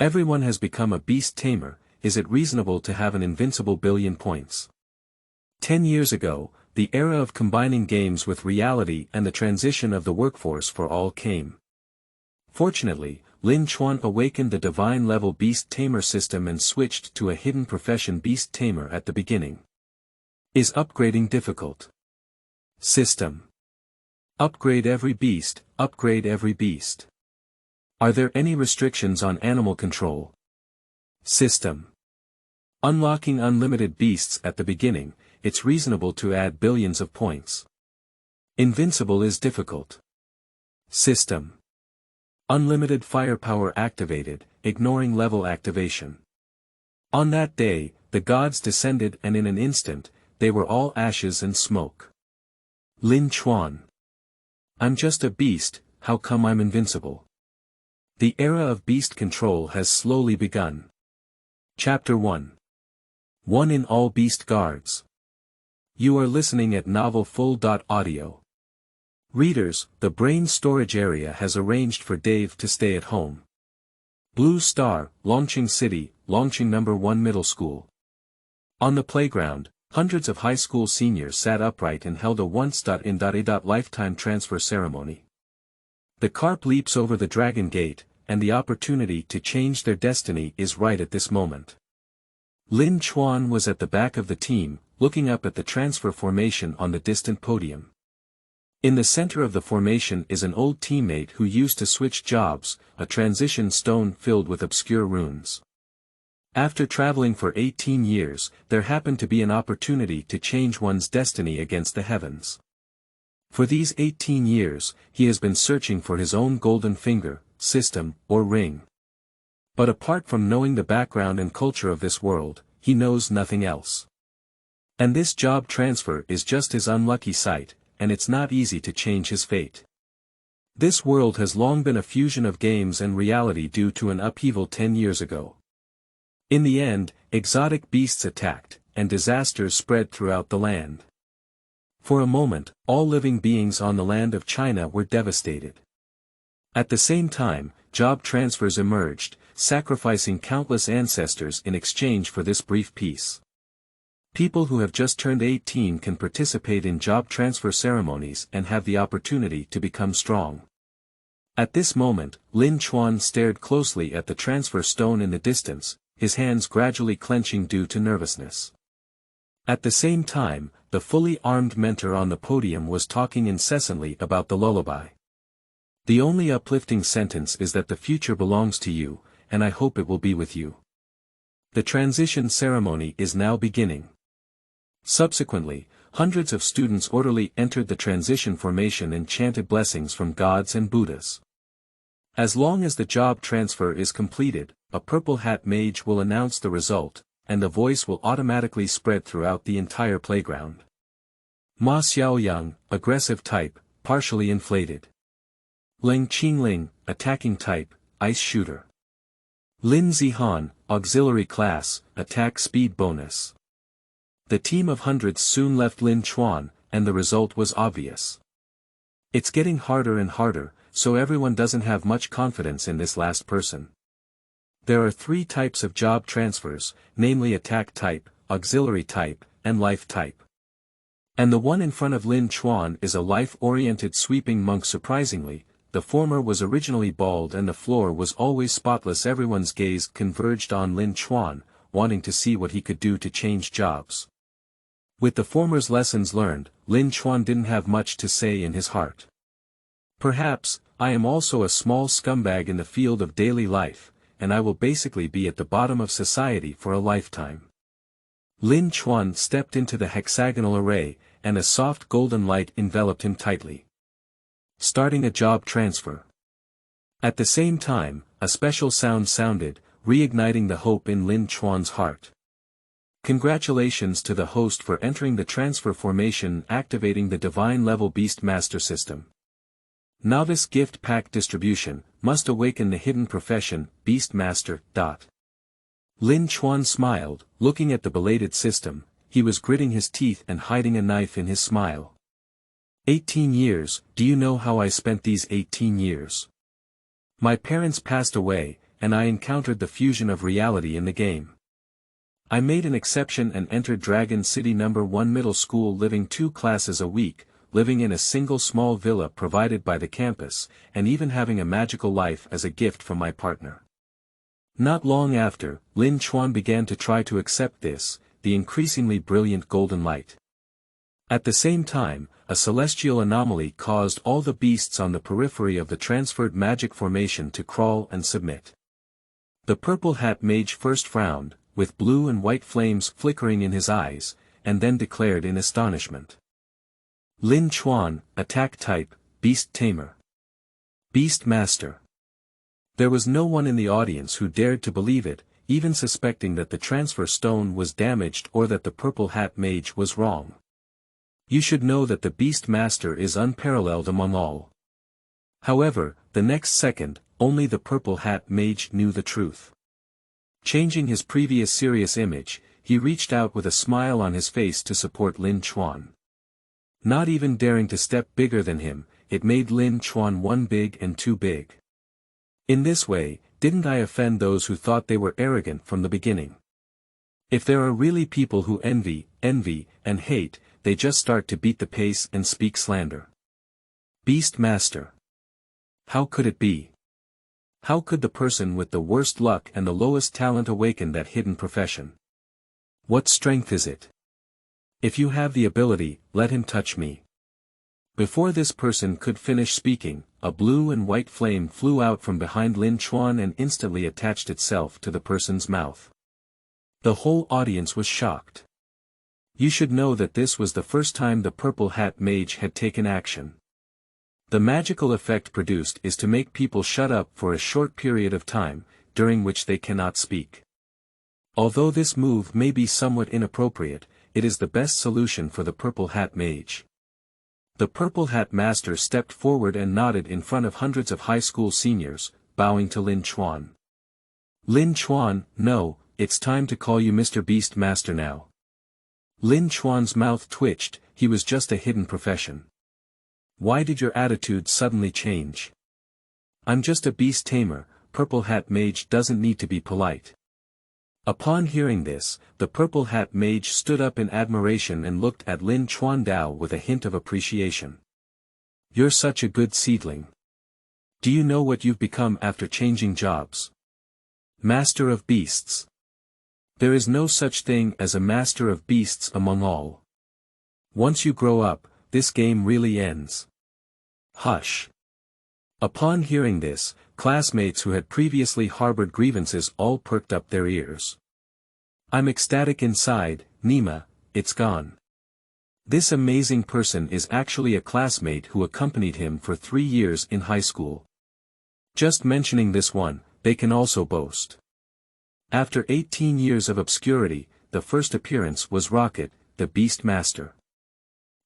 Everyone has become a beast tamer. Is it reasonable to have an invincible billion points? 10 years ago, the era of combining games with reality and the transition of the workforce for all came. Fortunately, Lin Chuan awakened the divine-level beast tamer system and switched to a hidden profession beast tamer at the beginning. Is upgrading difficult? System. Upgrade every beast, upgrade every beast. Are there any restrictions on animal control? System. Unlocking unlimited beasts at the beginning, it's reasonable to add billions of points. Invincible is difficult. System. Unlimited firepower activated, ignoring level activation. On that day, the gods descended and in an instant, they were all ashes and smoke. Lin Chuan. I'm just a beast, how come I'm invincible? The era of beast control has slowly begun. Chapter 1. One in all beast guards. You are listening at novelfull.audio. Readers, the brain storage area has arranged for Dave to stay at home. Blue Star, Longqing City, Longqing No. 1 Middle School. On the playground, hundreds of high school seniors sat upright and held a once-in-a-lifetime transfer ceremony. The carp leaps over the dragon gate, and the opportunity to change their destiny is right at this moment. Lin Chuan was at the back of the team, looking up at the transfer formation on the distant podium. In the center of the formation is an old teammate who used to switch jobs, a transition stone filled with obscure runes. After traveling for 18 years, there happened to be an opportunity to change one's destiny against the heavens. For these 18 years, he has been searching for his own golden finger, system, or ring. But apart from knowing the background and culture of this world, he knows nothing else. And this job transfer is just his unlucky sight, and it's not easy to change his fate. This world has long been a fusion of games and reality due to an upheaval 10 years ago. In the end, exotic beasts attacked, and disasters spread throughout the land. For a moment, all living beings on the land of China were devastated. At the same time, job transfers emerged, sacrificing countless ancestors in exchange for this brief peace. People who have just turned 18 can participate in job transfer ceremonies and have the opportunity to become strong. At this moment, Lin Chuan stared closely at the transfer stone in the distance, his hands gradually clenching due to nervousness. At the same time, the fully armed mentor on the podium was talking incessantly about the lullaby. The only uplifting sentence is that the future belongs to you, and I hope it will be with you. The transition ceremony is now beginning. Subsequently, hundreds of students orderly entered the transition formation and chanted blessings from gods and Buddhas. As long as the job transfer is completed, a purple hat mage will announce the result, and the voice will automatically spread throughout the entire playground. Ma Xiaoyang, aggressive type, partially inflated. Leng Qingling, attacking type, ice shooter. Lin Zihan, auxiliary class, attack speed bonus. The team of hundreds soon left Lin Chuan, and the result was obvious. It's getting harder and harder, so everyone doesn't have much confidence in this last person. There are 3 types of job transfers, namely attack type, auxiliary type, and life type. And the one in front of Lin Chuan is a life-oriented sweeping monk. Surprisingly, the former was originally bald and the floor was always spotless. Everyone's gaze converged on Lin Chuan, wanting to see what he could do to change jobs. With the former's lessons learned, Lin Chuan didn't have much to say in his heart. Perhaps, I am also a small scumbag in the field of daily life, and I will basically be at the bottom of society for a lifetime. Lin Chuan stepped into the hexagonal array, and a soft golden light enveloped him tightly. Starting a job transfer. At the same time, a special sound sounded, reigniting the hope in Lin Chuan's heart. Congratulations to the host for entering the transfer formation, activating the divine level beast master system. Novice gift pack distribution, must awaken the hidden profession, beast master. Lin Chuan smiled, looking at the belated system. He was gritting his teeth and hiding a knife in his smile. 18 years, do you know how I spent these 18 years? My parents passed away, and I encountered the fusion of reality in the game. I made an exception and entered Dragon City No. 1 Middle School, living 2 classes a week, living in a single small villa provided by the campus, and even having a magical life as a gift from my partner. Not long after, Lin Chuan began to try to accept this, the increasingly brilliant golden light. At the same time, a celestial anomaly caused all the beasts on the periphery of the transferred magic formation to crawl and submit. The Purple Hat Mage first frowned, with blue and white flames flickering in his eyes, and then declared in astonishment. Lin Chuan, attack type, Beast Tamer. Beast Master. There was no one in the audience who dared to believe it, even suspecting that the transfer stone was damaged or that the Purple Hat Mage was wrong. You should know that the Beast Master is unparalleled among all. However, the next second, only the Purple Hat Mage knew the truth. Changing his previous serious image, he reached out with a smile on his face to support Lin Chuan. Not even daring to step bigger than him, it made Lin Chuan one big and too big. In this way, didn't I offend those who thought they were arrogant from the beginning? If there are really people who envy, and hate, they just start to beat the pace and speak slander. Beast Master. How could it be? How could the person with the worst luck and the lowest talent awaken that hidden profession? What strength is it? If you have the ability, let him touch me. Before this person could finish speaking, a blue and white flame flew out from behind Lin Chuan and instantly attached itself to the person's mouth. The whole audience was shocked. You should know that this was the first time the Purple Hat Mage had taken action. The magical effect produced is to make people shut up for a short period of time, during which they cannot speak. Although this move may be somewhat inappropriate, it is the best solution for the Purple Hat Mage. The Purple Hat Master stepped forward and nodded in front of hundreds of high school seniors, bowing to Lin Chuan. Lin Chuan, no, it's time to call you Mr. Beast Master now. Lin Chuan's mouth twitched, he was just a hidden profession. Why did your attitude suddenly change? I'm just a beast tamer, Purple Hat Mage doesn't need to be polite. Upon hearing this, the Purple Hat Mage stood up in admiration and looked at Lin Chuan Dao with a hint of appreciation. You're such a good seedling. Do you know what you've become after changing jobs? Master of Beasts. There is no such thing as a Master of Beasts among all. Once you grow up, this game really ends. Hush. Upon hearing this, classmates who had previously harbored grievances all perked up their ears. I'm ecstatic inside, Nima, it's gone. This amazing person is actually a classmate who accompanied him for 3 years in high school. Just mentioning this one, they can also boast. After 18 years of obscurity, the first appearance was Rocket, the Beast Master.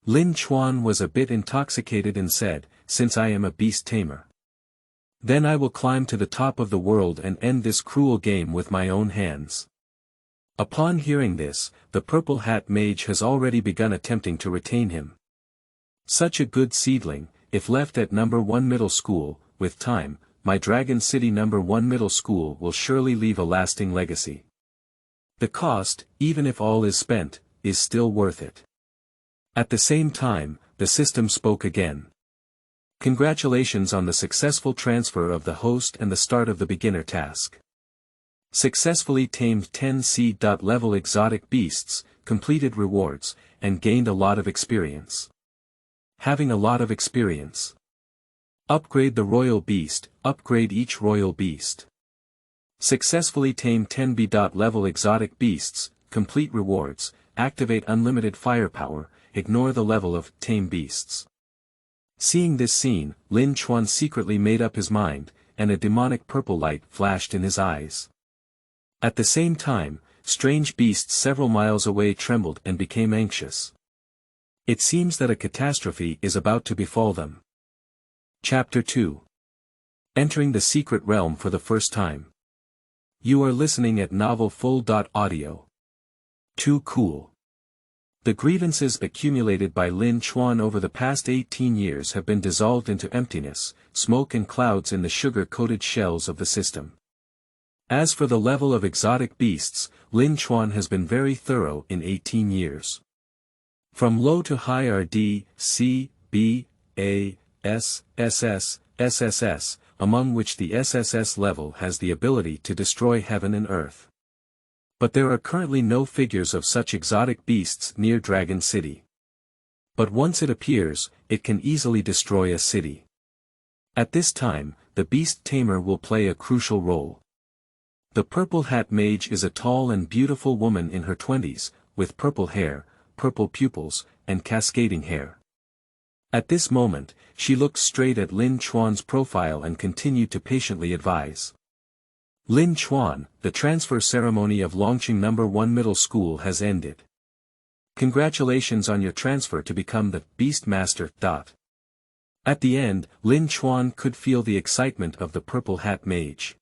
Lin Chuan was a bit intoxicated and said, since I am a beast tamer. Then I will climb to the top of the world and end this cruel game with my own hands. Upon hearing this, the Purple Hat Mage has already begun attempting to retain him. Such a good seedling, if left at No. 1 Middle School, with time, my Dragon City No. 1 Middle School will surely leave a lasting legacy. The cost, even if all is spent, is still worth it. At the same time, the system spoke again. Congratulations on the successful transfer of the host and the start of the beginner task. Successfully tamed 10 seed-level exotic beasts, completed rewards, and gained a lot of experience. Having a lot of experience. Upgrade the royal beast, upgrade each royal beast. Successfully tame 10 B-level exotic beasts, complete rewards, activate unlimited firepower, ignore the level of tame beasts. Seeing this scene, Lin Chuan secretly made up his mind, and a demonic purple light flashed in his eyes. At the same time, strange beasts several miles away trembled and became anxious. It seems that a catastrophe is about to befall them. Chapter 2. Entering the Secret Realm for the first time. You are listening at novelfull.audio. Too cool. The grievances accumulated by Lin Chuan over the past 18 years have been dissolved into emptiness, smoke and clouds in the sugar-coated shells of the system. As for the level of exotic beasts, Lin Chuan has been very thorough in 18 years. From low to high are D, C, B, A, S, SS, SSS, among which the SSS level has the ability to destroy heaven and earth. But there are currently no figures of such exotic beasts near Dragon City. But once it appears, it can easily destroy a city. At this time, the beast tamer will play a crucial role. The Purple Hat Mage is a tall and beautiful woman in her 20s, with purple hair, purple pupils, and cascading hair. At this moment, she looked straight at Lin Chuan's profile and continued to patiently advise. Lin Chuan, the transfer ceremony of Longqing No. 1 Middle School has ended. Congratulations on your transfer to become the Beast Master. At the end, Lin Chuan could feel the excitement of the Purple Hat Mage.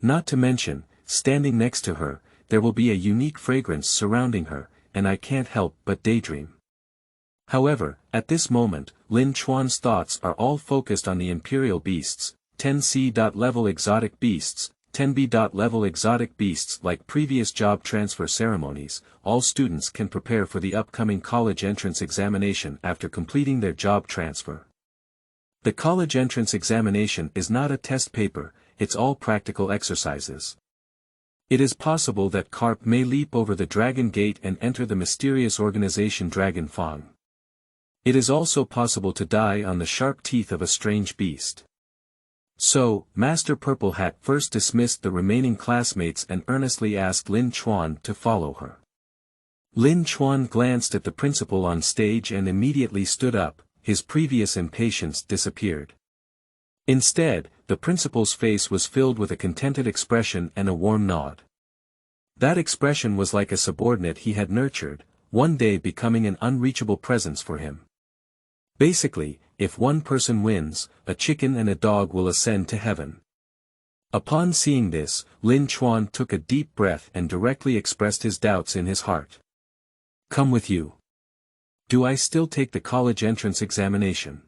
Not to mention, standing next to her, there will be a unique fragrance surrounding her, and I can't help but daydream. However, at this moment, Lin Chuan's thoughts are all focused on the Imperial Beasts, 10C. Level exotic beasts, 10B. Level exotic beasts. Like previous job transfer ceremonies, all students can prepare for the upcoming college entrance examination after completing their job transfer. The college entrance examination is not a test paper, it's all practical exercises. It is possible that Carp may leap over the Dragon Gate and enter the mysterious organization Dragon Fang. It is also possible to die on the sharp teeth of a strange beast. So, Master Purple Hat first dismissed the remaining classmates and earnestly asked Lin Chuan to follow her. Lin Chuan glanced at the principal on stage and immediately stood up, his previous impatience disappeared. Instead, the principal's face was filled with a contented expression and a warm nod. That expression was like a subordinate he had nurtured, one day becoming an unreachable presence for him. Basically, if one person wins, a chicken and a dog will ascend to heaven. Upon seeing this, Lin Chuan took a deep breath and directly expressed his doubts in his heart. Come with you. Do I still take the college entrance examination?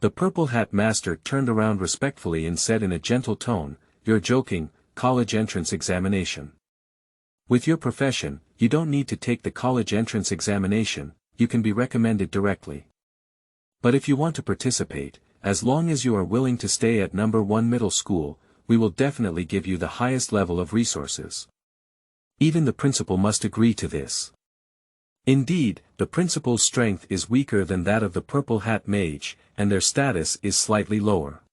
The Purple Hat Master turned around respectfully and said in a gentle tone, You're joking, college entrance examination. With your profession, you don't need to take the college entrance examination, you can be recommended directly. But if you want to participate, as long as you are willing to stay at No. 1 Middle School, we will definitely give you the highest level of resources. Even the principal must agree to this. Indeed, the principal's strength is weaker than that of the Purple Hat Mage, and their status is slightly lower.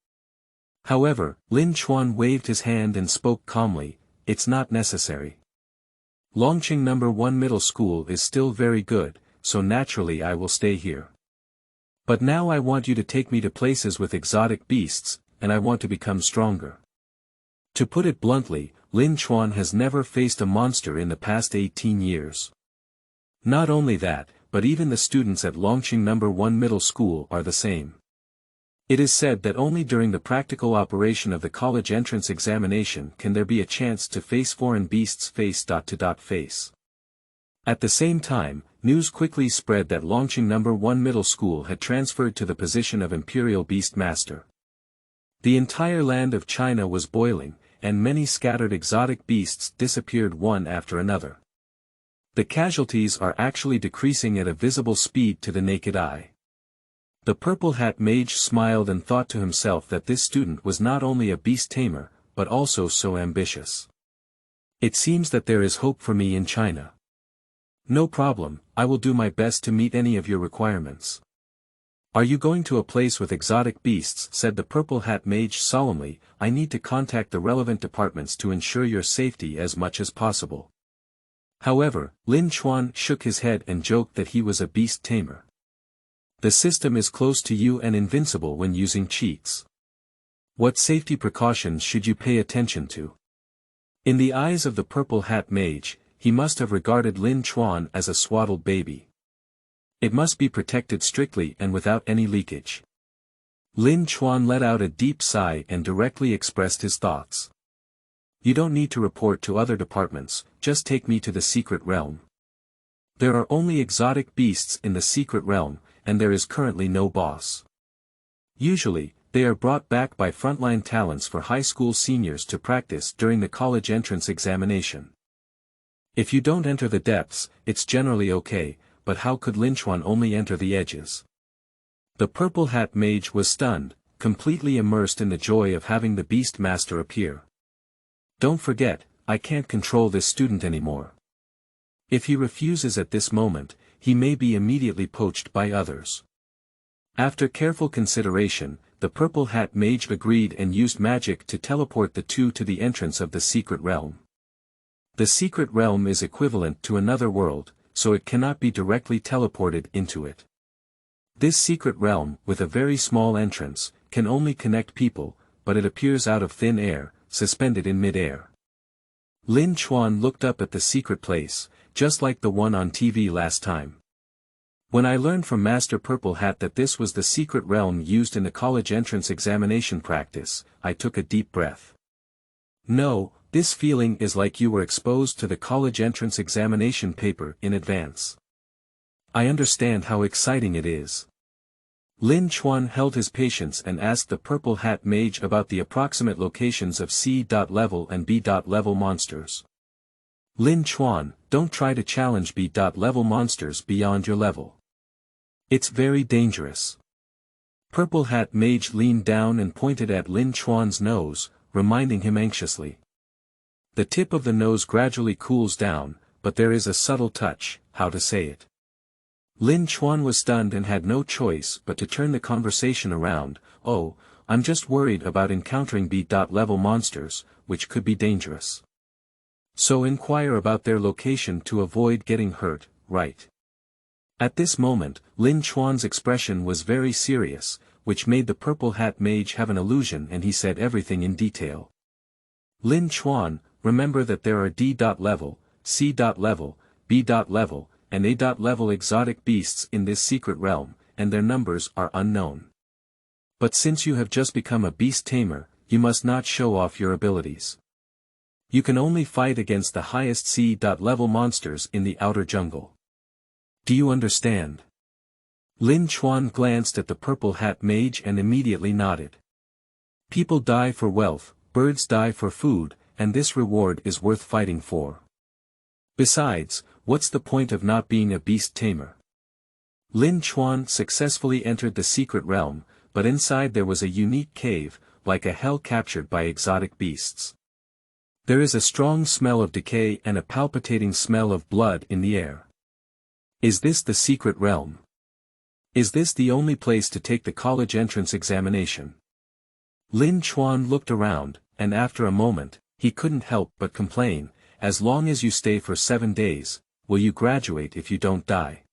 However, Lin Chuan waved his hand and spoke calmly, It's not necessary. Longqing No. 1 Middle School is still very good, so naturally I will stay here. But now I want you to take me to places with exotic beasts, and I want to become stronger. To put it bluntly, Lin Chuan has never faced a monster in the past 18 years. Not only that, but even the students at Longqing No. 1 Middle School are the same. It is said that only during the practical operation of the college entrance examination can there be a chance to face foreign beasts face-to-face. At the same time, news quickly spread that Longqing No. 1 Middle School had transferred to the position of Imperial Beast Master. The entire land of China was boiling, and many scattered exotic beasts disappeared one after another. The casualties are actually decreasing at a visible speed to the naked eye. The Purple Hat Mage smiled and thought to himself that this student was not only a beast tamer, but also so ambitious. It seems that there is hope for me in China. No problem, I will do my best to meet any of your requirements. Are you going to a place with exotic beasts? Said the Purple Hat Mage solemnly, I need to contact the relevant departments to ensure your safety as much as possible. However, Lin Chuan shook his head and joked that he was a beast tamer. The system is close to you and invincible when using cheats. What safety precautions should you pay attention to? In the eyes of the Purple Hat Mage, he must have regarded Lin Chuan as a swaddled baby. It must be protected strictly and without any leakage. Lin Chuan let out a deep sigh and directly expressed his thoughts. You don't need to report to other departments, just take me to the secret realm. There are only exotic beasts in the secret realm, and there is currently no boss. Usually, they are brought back by frontline talents for high school seniors to practice during the college entrance examination. If you don't enter the depths, it's generally okay, but how could Lin Chuan only enter the edges? The Purple Hat Mage was stunned, completely immersed in the joy of having the Beast Master appear. Don't forget, I can't control this student anymore. If he refuses at this moment, he may be immediately poached by others. After careful consideration, the Purple Hat Mage agreed and used magic to teleport the two to the entrance of the secret realm. The secret realm is equivalent to another world, so it cannot be directly teleported into it. This secret realm, with a very small entrance, can only connect people, but it appears out of thin air, suspended in mid-air. Lin Chuan looked up at the secret place, just like the one on TV last time. When I learned from Master Purple Hat that this was the secret realm used in the college entrance examination practice, I took a deep breath. No, this feeling is like you were exposed to the college entrance examination paper in advance. I understand how exciting it is. Lin Chuan held his patience and asked the Purple Hat Mage about the approximate locations of C.level and B.level monsters. Lin Chuan, don't try to challenge B.level monsters beyond your level. It's very dangerous. Purple Hat Mage leaned down and pointed at Lin Chuan's nose, reminding him anxiously. The tip of the nose gradually cools down, but there is a subtle touch, how to say it. Lin Chuan was stunned and had no choice but to turn the conversation around. Oh, I'm just worried about encountering B.level monsters, which could be dangerous. So inquire about their location to avoid getting hurt, right? At this moment, Lin Chuan's expression was very serious, which made the Purple Hat Mage have an illusion, and he said everything in detail. Lin Chuan, remember that there are D.level, C.level, B.level, and A.level exotic beasts in this secret realm, and their numbers are unknown. But since you have just become a beast tamer, you must not show off your abilities. You can only fight against the highest C.level monsters in the outer jungle. Do you understand? Lin Chuan glanced at the Purple Hat Mage and immediately nodded. People die for wealth, birds die for food, and this reward is worth fighting for. Besides, what's the point of not being a beast tamer? Lin Chuan successfully entered the secret realm, but inside there was a unique cave, like a hell captured by exotic beasts. There is a strong smell of decay and a palpitating smell of blood in the air. Is this the secret realm? Is this the only place to take the college entrance examination? Lin Chuan looked around, and after a moment, he couldn't help but complain, as long as you stay for 7 days, will you graduate if you don't die?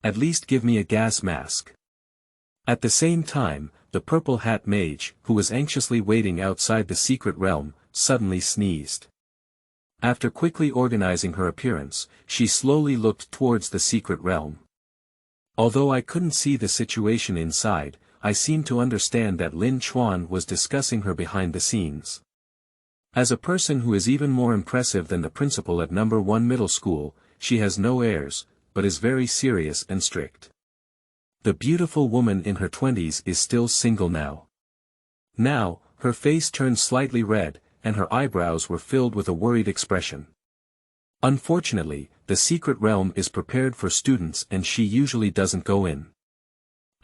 At least give me a gas mask. At the same time, the Purple Hat Mage, who was anxiously waiting outside the secret realm, suddenly sneezed. After quickly organizing her appearance, she slowly looked towards the secret realm. Although I couldn't see the situation inside, I seemed to understand that Lin Chuan was discussing her behind the scenes. As a person who is even more impressive than the principal at No. 1 middle school, she has no airs, but is very serious and strict. The beautiful woman in her 20s is still single now. Now, her face turned slightly red, and her eyebrows were filled with a worried expression. Unfortunately, the secret realm is prepared for students and she usually doesn't go in.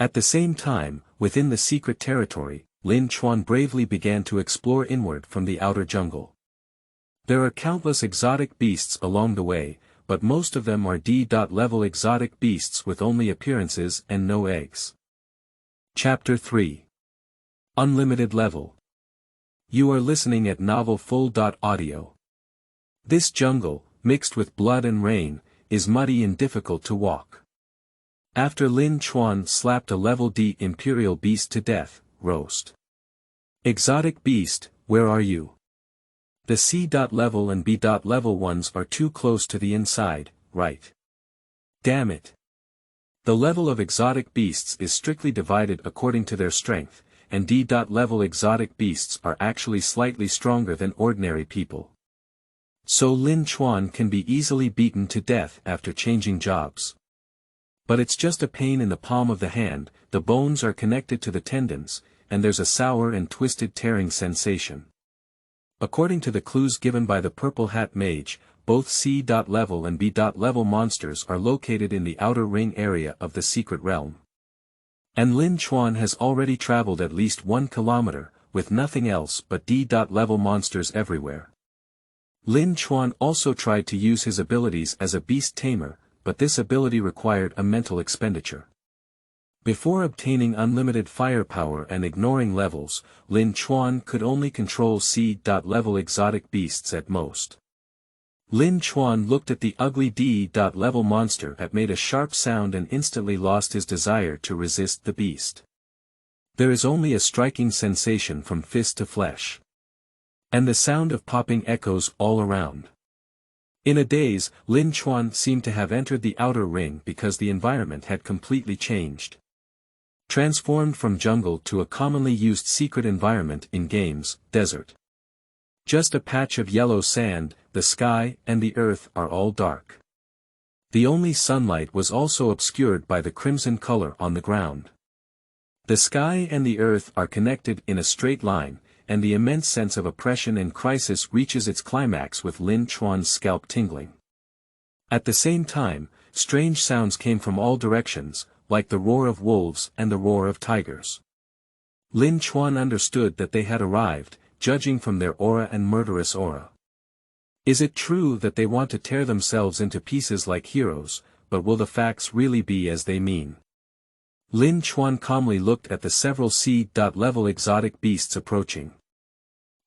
At the same time, within the secret territory, Lin Chuan bravely began to explore inward from the outer jungle. There are countless exotic beasts along the way, but most of them are D.level exotic beasts with only appearances and no eggs. Chapter 3. Unlimited Level. You are listening at Novel Full.audio. This jungle, mixed with blood and rain, is muddy and difficult to walk. After Lin Chuan slapped a level D imperial beast to death, roast. Exotic beast, where are you? The C.level and B.level ones are too close to the inside, right? Damn it. The level of exotic beasts is strictly divided according to their strength, and D.level exotic beasts are actually slightly stronger than ordinary people. So Lin Chuan can be easily beaten to death after changing jobs. But it's just a pain in the palm of the hand, the bones are connected to the tendons, and there's a sour and twisted tearing sensation. According to the clues given by the Purple Hat Mage, both C.level and B.level monsters are located in the outer ring area of the secret realm. And Lin Chuan has already traveled at least 1 kilometer, with nothing else but D.level monsters everywhere. Lin Chuan also tried to use his abilities as a beast tamer, but this ability required a mental expenditure. Before obtaining unlimited firepower and ignoring levels, Lin Chuan could only control C.level exotic beasts at most. Lin Chuan looked at the ugly D.level monster that made a sharp sound and instantly lost his desire to resist the beast. There is only a striking sensation from fist to flesh. And the sound of popping echoes all around. In a daze, Lin Chuan seemed to have entered the outer ring because the environment had completely changed. Transformed from jungle to a commonly used secret environment in games, desert. Just a patch of yellow sand, the sky and the earth are all dark. The only sunlight was also obscured by the crimson color on the ground. The sky and the earth are connected in a straight line, and the immense sense of oppression and crisis reaches its climax with Lin Chuan's scalp tingling. At the same time, strange sounds came from all directions, like the roar of wolves and the roar of tigers. Lin Chuan understood that they had arrived, judging from their aura and murderous aura. Is it true that they want to tear themselves into pieces like heroes, but will the facts really be as they mean? Lin Chuan calmly looked at the several C.level exotic beasts approaching.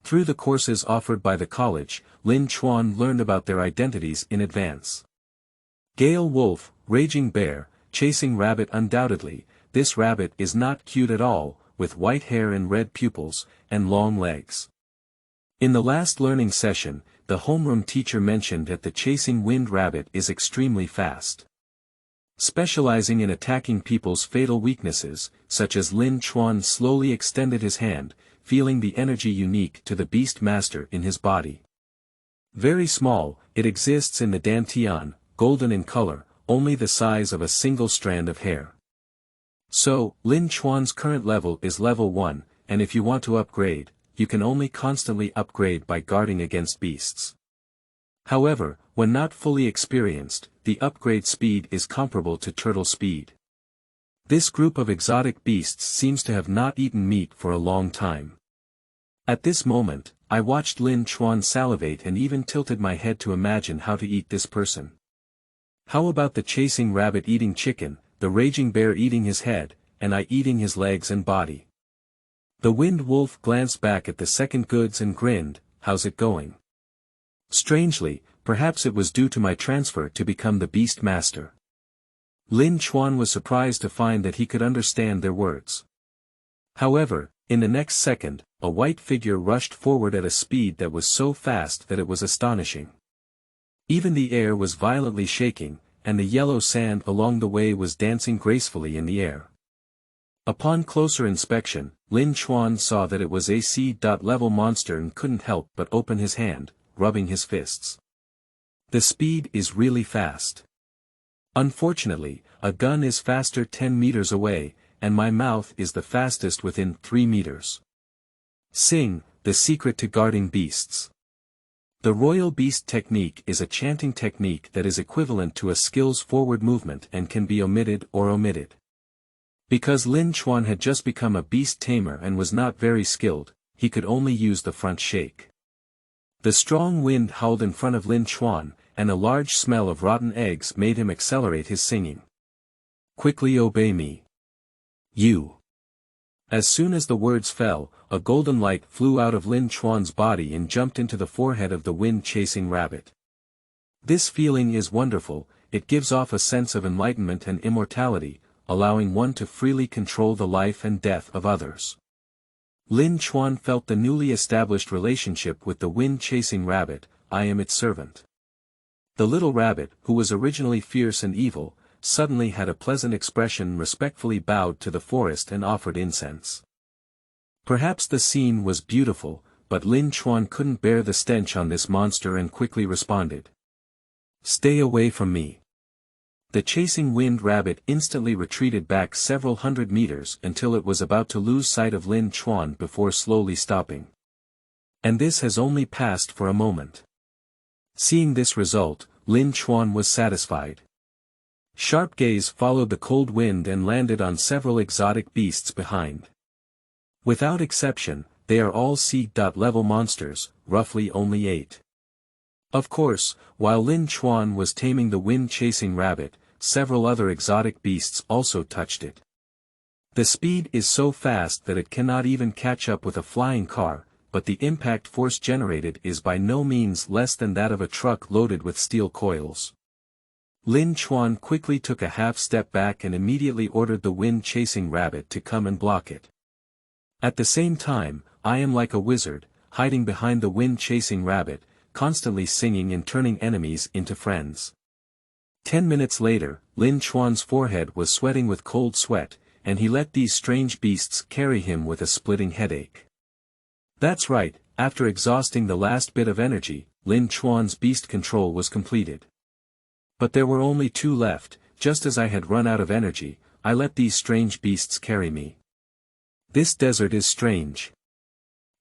Through the courses offered by the college, Lin Chuan learned about their identities in advance. Gale Wolf, Raging Bear, Chasing Rabbit. Undoubtedly, this rabbit is not cute at all, with white hair and red pupils, and long legs. In the last learning session, the homeroom teacher mentioned that the Chasing Wind Rabbit is extremely fast. Specializing in attacking people's fatal weaknesses, such as Lin Chuan slowly extended his hand, feeling the energy unique to the Beast Master in his body. Very small, it exists in the Dantian, golden in color, only the size of a single strand of hair. So, Lin Chuan's current level is level 1, and if you want to upgrade, you can only constantly upgrade by guarding against beasts. However, when not fully experienced, the upgrade speed is comparable to turtle speed. This group of exotic beasts seems to have not eaten meat for a long time. At this moment, I watched Lin Chuan salivate and even tilted my head to imagine how to eat this person. How about the Chasing Rabbit eating chicken, the Raging Bear eating his head, and I eating his legs and body? The Wind Wolf glanced back at the second goods and grinned, how's it going? Strangely, perhaps it was due to my transfer to become the Beast Master. Lin Chuan was surprised to find that he could understand their words. However, in the next second, a white figure rushed forward at a speed that was so fast that it was astonishing. Even the air was violently shaking, and the yellow sand along the way was dancing gracefully in the air. Upon closer inspection, Lin Chuan saw that it was a C.level monster and couldn't help but open his hand, rubbing his fists. The speed is really fast. Unfortunately, a gun is faster 10 meters away, and my mouth is the fastest within 3 meters. Sing, the secret to guarding beasts. The Royal Beast technique is a chanting technique that is equivalent to a skill's forward movement and can be omitted or omitted. Because Lin Chuan had just become a beast tamer and was not very skilled, he could only use the front shake. The strong wind howled in front of Lin Chuan, and a large smell of rotten eggs made him accelerate his singing. Quickly obey me. You. As soon as the words fell, a golden light flew out of Lin Chuan's body and jumped into the forehead of the wind-chasing rabbit. This feeling is wonderful, it gives off a sense of enlightenment and immortality, allowing one to freely control the life and death of others. Lin Chuan felt the newly established relationship with the wind-chasing rabbit, I am its servant. The little rabbit, who was originally fierce and evil, suddenly had a pleasant expression and respectfully bowed to the forest and offered incense. Perhaps the scene was beautiful, but Lin Chuan couldn't bear the stench on this monster and quickly responded. Stay away from me. The chasing wind rabbit instantly retreated back several hundred meters until it was about to lose sight of Lin Chuan before slowly stopping. And this has only passed for a moment. Seeing this result, Lin Chuan was satisfied. Sharp gaze followed the cold wind and landed on several exotic beasts behind. Without exception, they are all C-level monsters, roughly only 8. Of course, while Lin Chuan was taming the wind-chasing rabbit, several other exotic beasts also touched it. The speed is so fast that it cannot even catch up with a flying car, but the impact force generated is by no means less than that of a truck loaded with steel coils. Lin Chuan quickly took a half step back and immediately ordered the wind-chasing rabbit to come and block it. At the same time, I am like a wizard, hiding behind the wind-chasing rabbit, constantly singing and turning enemies into friends. 10 minutes later, Lin Chuan's forehead was sweating with cold sweat, and he let these strange beasts carry him with a splitting headache. That's right, after exhausting the last bit of energy, Lin Chuan's beast control was completed. But there were only 2 left. Just as I had run out of energy, I let these strange beasts carry me. This desert is strange.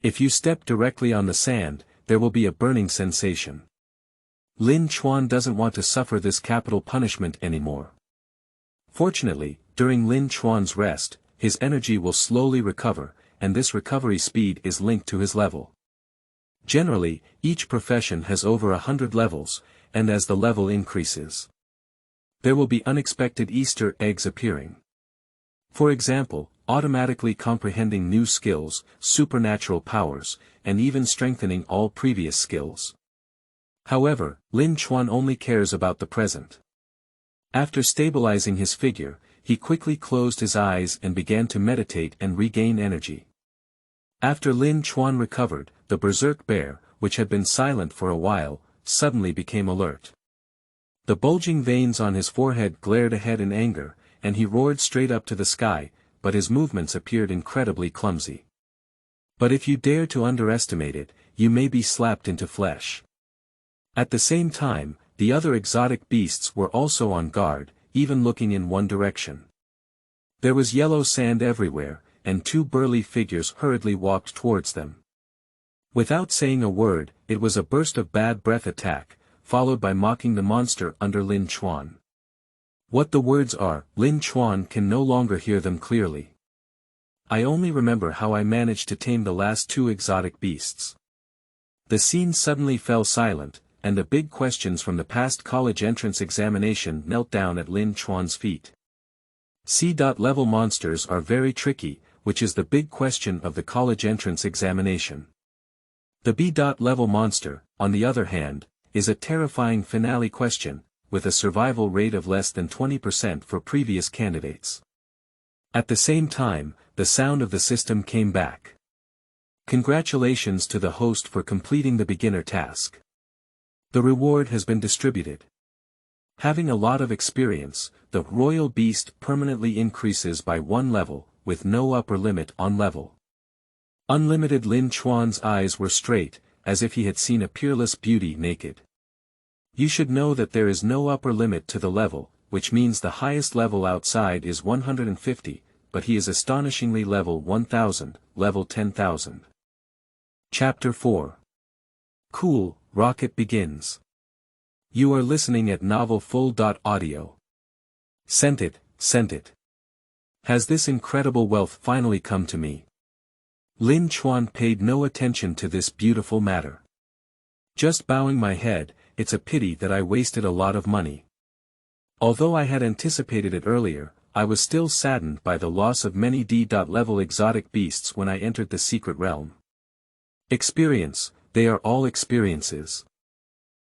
If you step directly on the sand, there will be a burning sensation. Lin Chuan doesn't want to suffer this capital punishment anymore. Fortunately, during Lin Chuan's rest, his energy will slowly recover, and this recovery speed is linked to his level. Generally, each profession has over 100 levels, and as the level increases, there will be unexpected Easter eggs appearing. For example, automatically comprehending new skills, supernatural powers, and even strengthening all previous skills. However, Lin Chuan only cares about the present. After stabilizing his figure, he quickly closed his eyes and began to meditate and regain energy. After Lin Chuan recovered, the berserk bear, which had been silent for a while, suddenly became alert. The bulging veins on his forehead glared ahead in anger, and he roared straight up to the sky, but his movements appeared incredibly clumsy. But if you dare to underestimate it, you may be slapped into flesh. At the same time, the other exotic beasts were also on guard, even looking in one direction. There was yellow sand everywhere, and 2 burly figures hurriedly walked towards them. Without saying a word, it was a burst of bad breath attack, followed by mocking the monster under Lin Chuan. What the words are, Lin Chuan can no longer hear them clearly. I only remember how I managed to tame the last 2 exotic beasts. The scene suddenly fell silent, and the big questions from the past college entrance examination knelt down at Lin Chuan's feet. C-level monsters are very tricky, which is the big question of the college entrance examination. The B-level monster, on the other hand, is a terrifying finale question, with a survival rate of less than 20% for previous candidates. At the same time, the sound of the system came back. Congratulations to the host for completing the beginner task. The reward has been distributed. Having a lot of experience, the royal beast permanently increases by 1 level, with no upper limit on level. Unlimited. Lin Chuan's eyes were straight, as if he had seen a peerless beauty naked. You should know that there is no upper limit to the level, which means the highest level outside is 150, but he is astonishingly level 1000, level 10,000. Chapter 4. Cool, Rocket begins. You are listening at novelfull.audio. Sent it. Has this incredible wealth finally come to me? Lin Chuan paid no attention to this beautiful matter. Just bowing my head, it's a pity that I wasted a lot of money. Although I had anticipated it earlier, I was still saddened by the loss of many D-level exotic beasts when I entered the secret realm. Experience, they are all experiences.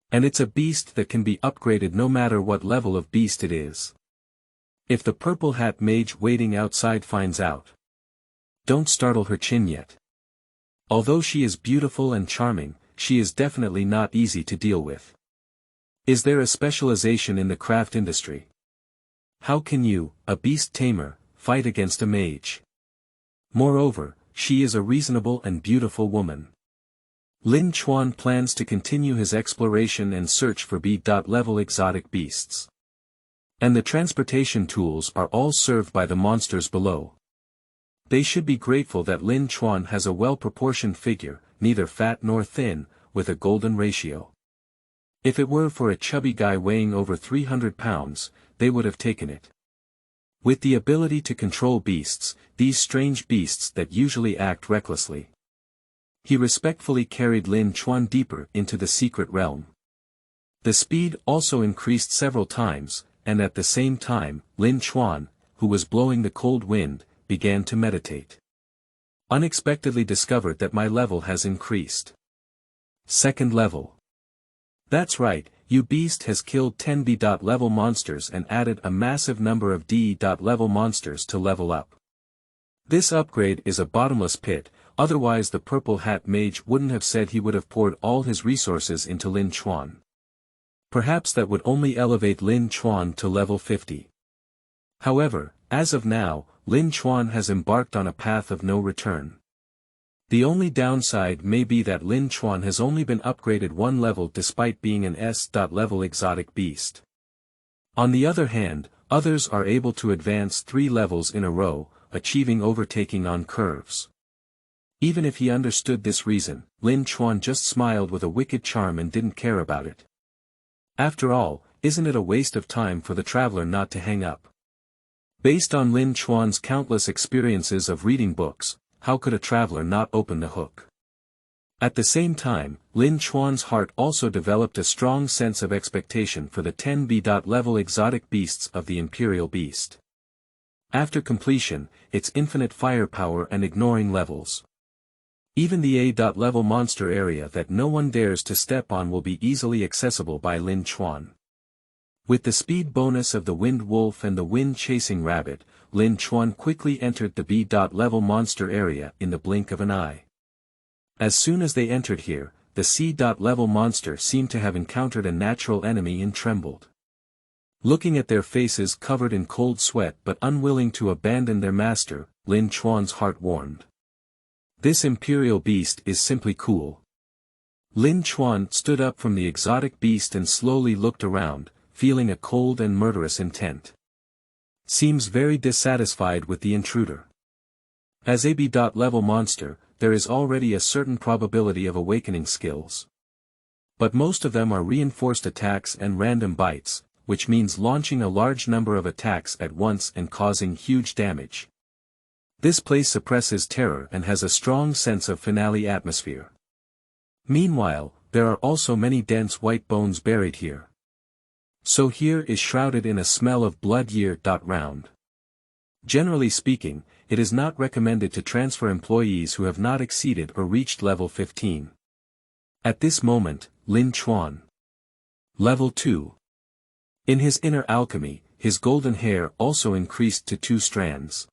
And it's a beast that can be upgraded no matter what level of beast it is. If the purple hat mage waiting outside finds out, don't startle her chin yet. Although she is beautiful and charming, she is definitely not easy to deal with. Is there a specialization in the craft industry? How can you, a beast tamer, fight against a mage? Moreover, she is a reasonable and beautiful woman. Lin Chuan plans to continue his exploration and search for B-level exotic beasts. And the transportation tools are all served by the monsters below. They should be grateful that Lin Chuan has a well-proportioned figure, neither fat nor thin, with a golden ratio. If it were for a chubby guy weighing over 300 pounds, they would have taken it. With the ability to control beasts, these strange beasts that usually act recklessly. He respectfully carried Lin Chuan deeper into the secret realm. The speed also increased several times, and at the same time, Lin Chuan, who was blowing the cold wind, began to meditate. Unexpectedly discovered that my level has increased. Second level. That's right, you beast has killed 10 B.level monsters and added a massive number of D.level monsters to level up. This upgrade is a bottomless pit, otherwise the purple hat mage wouldn't have said he would have poured all his resources into Lin Chuan. Perhaps that would only elevate Lin Chuan to level 50. However, as of now, Lin Chuan has embarked on a path of no return. The only downside may be that Lin Chuan has only been upgraded one level despite being an S.level exotic beast. On the other hand, others are able to advance 3 levels in a row, achieving overtaking on curves. Even if he understood this reason, Lin Chuan just smiled with a wicked charm and didn't care about it. After all, isn't it a waste of time for the traveler not to hang up? Based on Lin Chuan's countless experiences of reading books, how could a traveler not open the hook? At the same time, Lin Chuan's heart also developed a strong sense of expectation for the 10 B.level exotic beasts of the Imperial Beast. After completion, its infinite firepower and ignoring levels. Even the A.level monster area that no one dares to step on will be easily accessible by Lin Chuan. With the speed bonus of the Wind Wolf and the Wind-Chasing Rabbit, Lin Chuan quickly entered the B.level monster area in the blink of an eye. As soon as they entered here, the C.level monster seemed to have encountered a natural enemy and trembled. Looking at their faces covered in cold sweat but unwilling to abandon their master, Lin Chuan's heart warmed. This imperial beast is simply cool. Lin Chuan stood up from the exotic beast and slowly looked around, feeling a cold and murderous intent. Seems very dissatisfied with the intruder. As a B.level monster, there is already a certain probability of awakening skills. But most of them are reinforced attacks and random bites, which means launching a large number of attacks at once and causing huge damage. This place suppresses terror and has a strong sense of finale atmosphere. Meanwhile, there are also many dense white bones buried here. So here is shrouded in a smell of blood year-round. Generally speaking, it is not recommended to transfer employees who have not exceeded or reached level 15. At this moment, Lin Chuan. Level 2. In his inner alchemy, his golden hair also increased to 2 strands.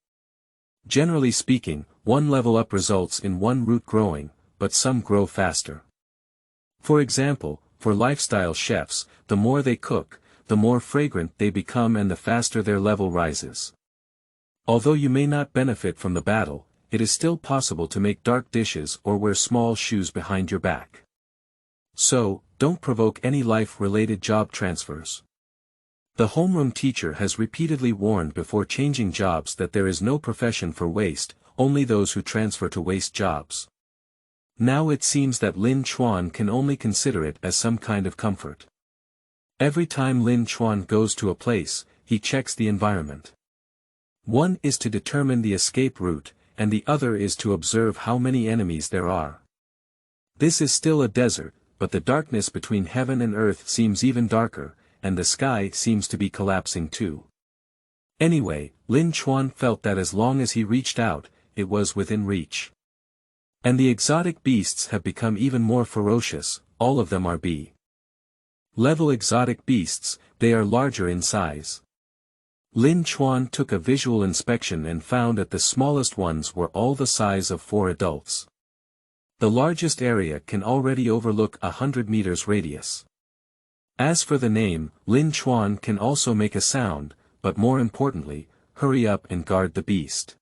Generally speaking, one level up results in one root growing, but some grow faster. For example, for lifestyle chefs, the more they cook, the more fragrant they become and the faster their level rises. Although you may not benefit from the battle, it is still possible to make dark dishes or wear small shoes behind your back. So, don't provoke any life-related job transfers. The homeroom teacher has repeatedly warned before changing jobs that there is no profession for waste, only those who transfer to waste jobs. Now it seems that Lin Chuan can only consider it as some kind of comfort. Every time Lin Chuan goes to a place, he checks the environment. One is to determine the escape route, and the other is to observe how many enemies there are. This is still a desert, but the darkness between heaven and earth seems even darker, and the sky seems to be collapsing too. Anyway, Lin Chuan felt that as long as he reached out, it was within reach. And the exotic beasts have become even more ferocious, all of them are B.level exotic beasts, they are larger in size. Lin Chuan took a visual inspection and found that the smallest ones were all the size of 4 adults. The largest area can already overlook 100 meters radius. As for the name, Lin Chuan can also make a sound, but more importantly, hurry up and guard the beast.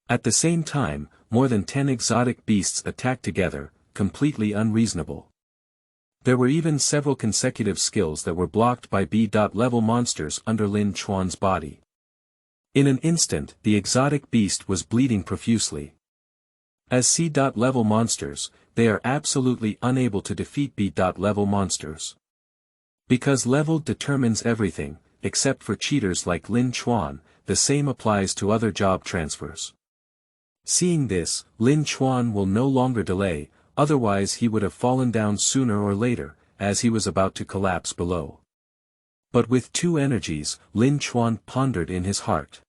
At the same time, more than 10 exotic beasts attack together, completely unreasonable. There were even several consecutive skills that were blocked by B.level monsters under Lin Chuan's body. In an instant, the exotic beast was bleeding profusely. As C.level monsters, they are absolutely unable to defeat B.level monsters. Because level determines everything, except for cheaters like Lin Chuan, the same applies to other job transfers. Seeing this, Lin Chuan will no longer delay, otherwise he would have fallen down sooner or later, as he was about to collapse below. But with two energies, Lin Chuan pondered in his heart.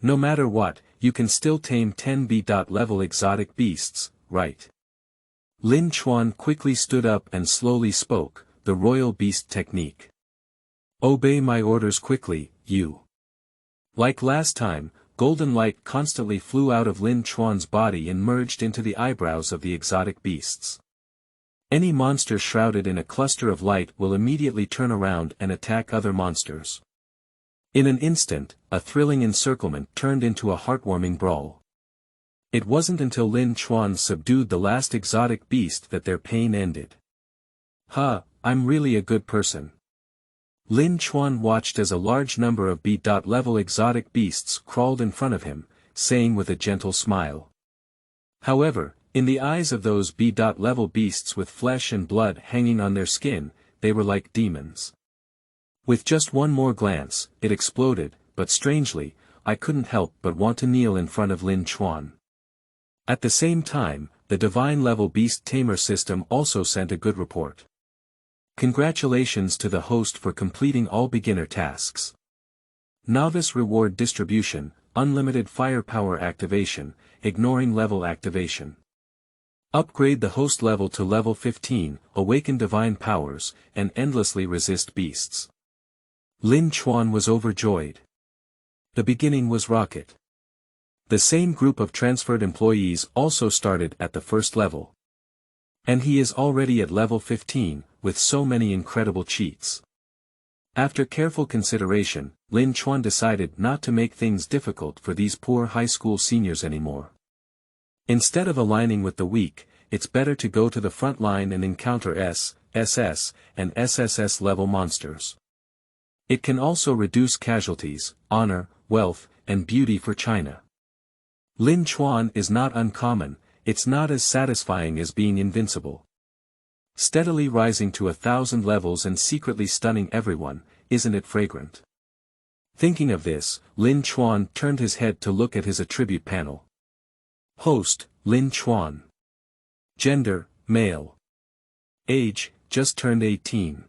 No matter what, you can still tame 10 B.level exotic beasts, right? Lin Chuan quickly stood up and slowly spoke, the royal beast technique. Obey my orders quickly, you. Like last time, golden light constantly flew out of Lin Chuan's body and merged into the eyebrows of the exotic beasts. Any monster shrouded in a cluster of light will immediately turn around and attack other monsters. In an instant, a thrilling encirclement turned into a heartwarming brawl. It wasn't until Lin Chuan subdued the last exotic beast that their pain ended. I'm really a good person. Lin Chuan watched as a large number of B.level exotic beasts crawled in front of him, saying with a gentle smile. However, in the eyes of those B.level beasts with flesh and blood hanging on their skin, they were like demons. With just one more glance, it exploded, but strangely, I couldn't help but want to kneel in front of Lin Chuan. At the same time, the divine-level beast tamer system also sent a good report. Congratulations to the host for completing all beginner tasks. Novice reward distribution, unlimited firepower activation, ignoring level activation. Upgrade the host level to level 15, awaken divine powers, and endlessly resist beasts. Lin Chuan was overjoyed. The beginning was rocket. The same group of transferred employees also started at the first level. And he is already at level 15, with so many incredible cheats. After careful consideration, Lin Chuan decided not to make things difficult for these poor high school seniors anymore. Instead of aligning with the weak, it's better to go to the front line and encounter S, SS, and SSS level monsters. It can also reduce casualties, honor, wealth, and beauty for China. Lin Chuan is not uncommon, it's not as satisfying as being invincible. Steadily rising to 1,000 levels and secretly stunning everyone, isn't it fragrant? Thinking of this, Lin Chuan turned his head to look at his attribute panel. Host, Lin Chuan. Gender, male. Age, just turned 18.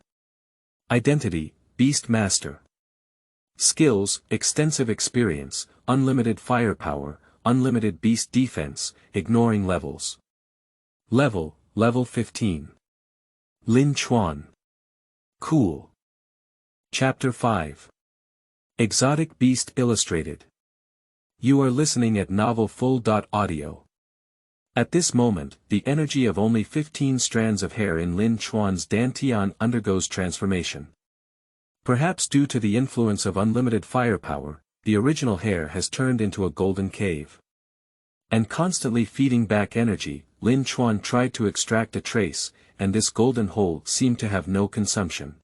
Identity, Beast Master. Skills, extensive experience, unlimited firepower, unlimited beast defense, ignoring levels. Level 15. Lin Chuan. Cool. Chapter 5. Exotic Beast Illustrated. You are listening at novelfull.audio. At this moment, the energy of only 15 strands of hair in Lin Chuan's dantian undergoes transformation. Perhaps due to the influence of unlimited firepower, the original hair has turned into a golden cave. And constantly feeding back energy, Lin Chuan tried to extract a trace, and this golden hole seemed to have no consumption.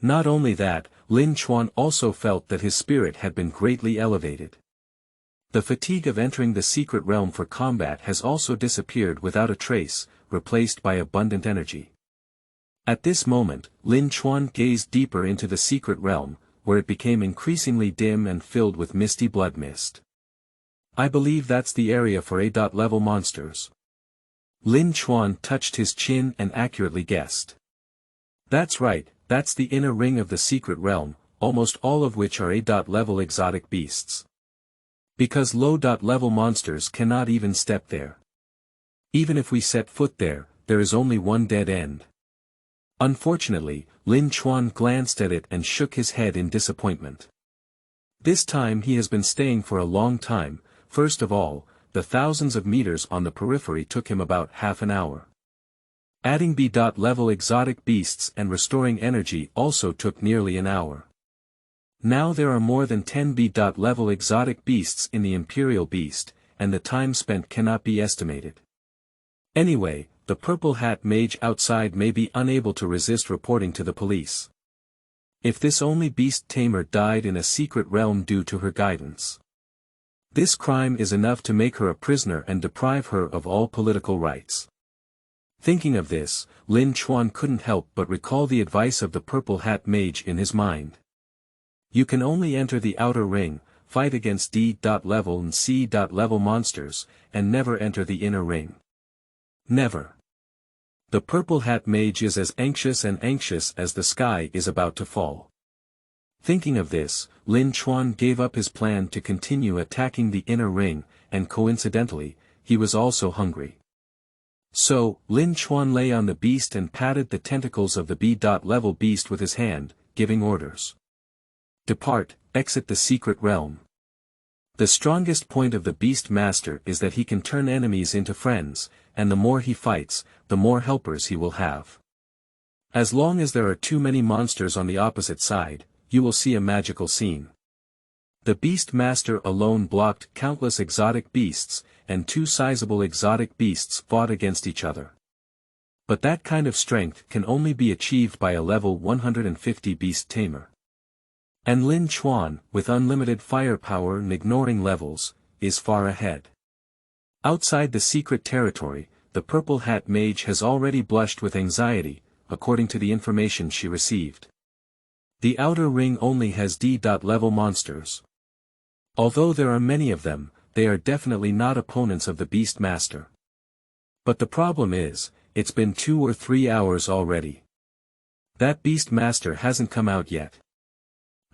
Not only that, Lin Chuan also felt that his spirit had been greatly elevated. The fatigue of entering the secret realm for combat has also disappeared without a trace, replaced by abundant energy. At this moment, Lin Chuan gazed deeper into the secret realm, where it became increasingly dim and filled with misty blood mist. I believe that's the area for A.level monsters. Lin Chuan touched his chin and accurately guessed. That's right, that's the inner ring of the secret realm, almost all of which are A.level exotic beasts. Because low.level monsters cannot even step there. Even if we set foot there, there is only one dead end. Unfortunately, Lin Chuan glanced at it and shook his head in disappointment. This time he has been staying for a long time. First of all, the thousands of meters on the periphery took him about half an hour. Adding B.level exotic beasts and restoring energy also took nearly an hour. Now there are more than 10 B.level exotic beasts in the Imperial Beast, and the time spent cannot be estimated. Anyway, the Purple Hat Mage outside may be unable to resist reporting to the police. If this only beast tamer died in a secret realm due to her guidance. This crime is enough to make her a prisoner and deprive her of all political rights. Thinking of this, Lin Chuan couldn't help but recall the advice of the Purple Hat Mage in his mind. You can only enter the outer ring, fight against D.level and C.level monsters, and never enter the inner ring. Never. The Purple Hat Mage is as anxious as the sky is about to fall. Thinking of this, Lin Chuan gave up his plan to continue attacking the inner ring, and coincidentally, he was also hungry. So, Lin Chuan lay on the beast and patted the tentacles of the B.level beast with his hand, giving orders. Depart, exit the secret realm. The strongest point of the Beast Master is that he can turn enemies into friends, and the more he fights, the more helpers he will have. As long as there are too many monsters on the opposite side, you will see a magical scene. The Beast Master alone blocked countless exotic beasts, and two sizable exotic beasts fought against each other. But that kind of strength can only be achieved by a level 150 beast tamer. And Lin Chuan, with unlimited firepower and ignoring levels, is far ahead. Outside the secret territory, the Purple Hat Mage has already blushed with anxiety, according to the information she received. The outer ring only has D.level monsters. Although there are many of them, they are definitely not opponents of the Beast Master. But the problem is, it's been 2 or 3 hours already. That Beast Master hasn't come out yet.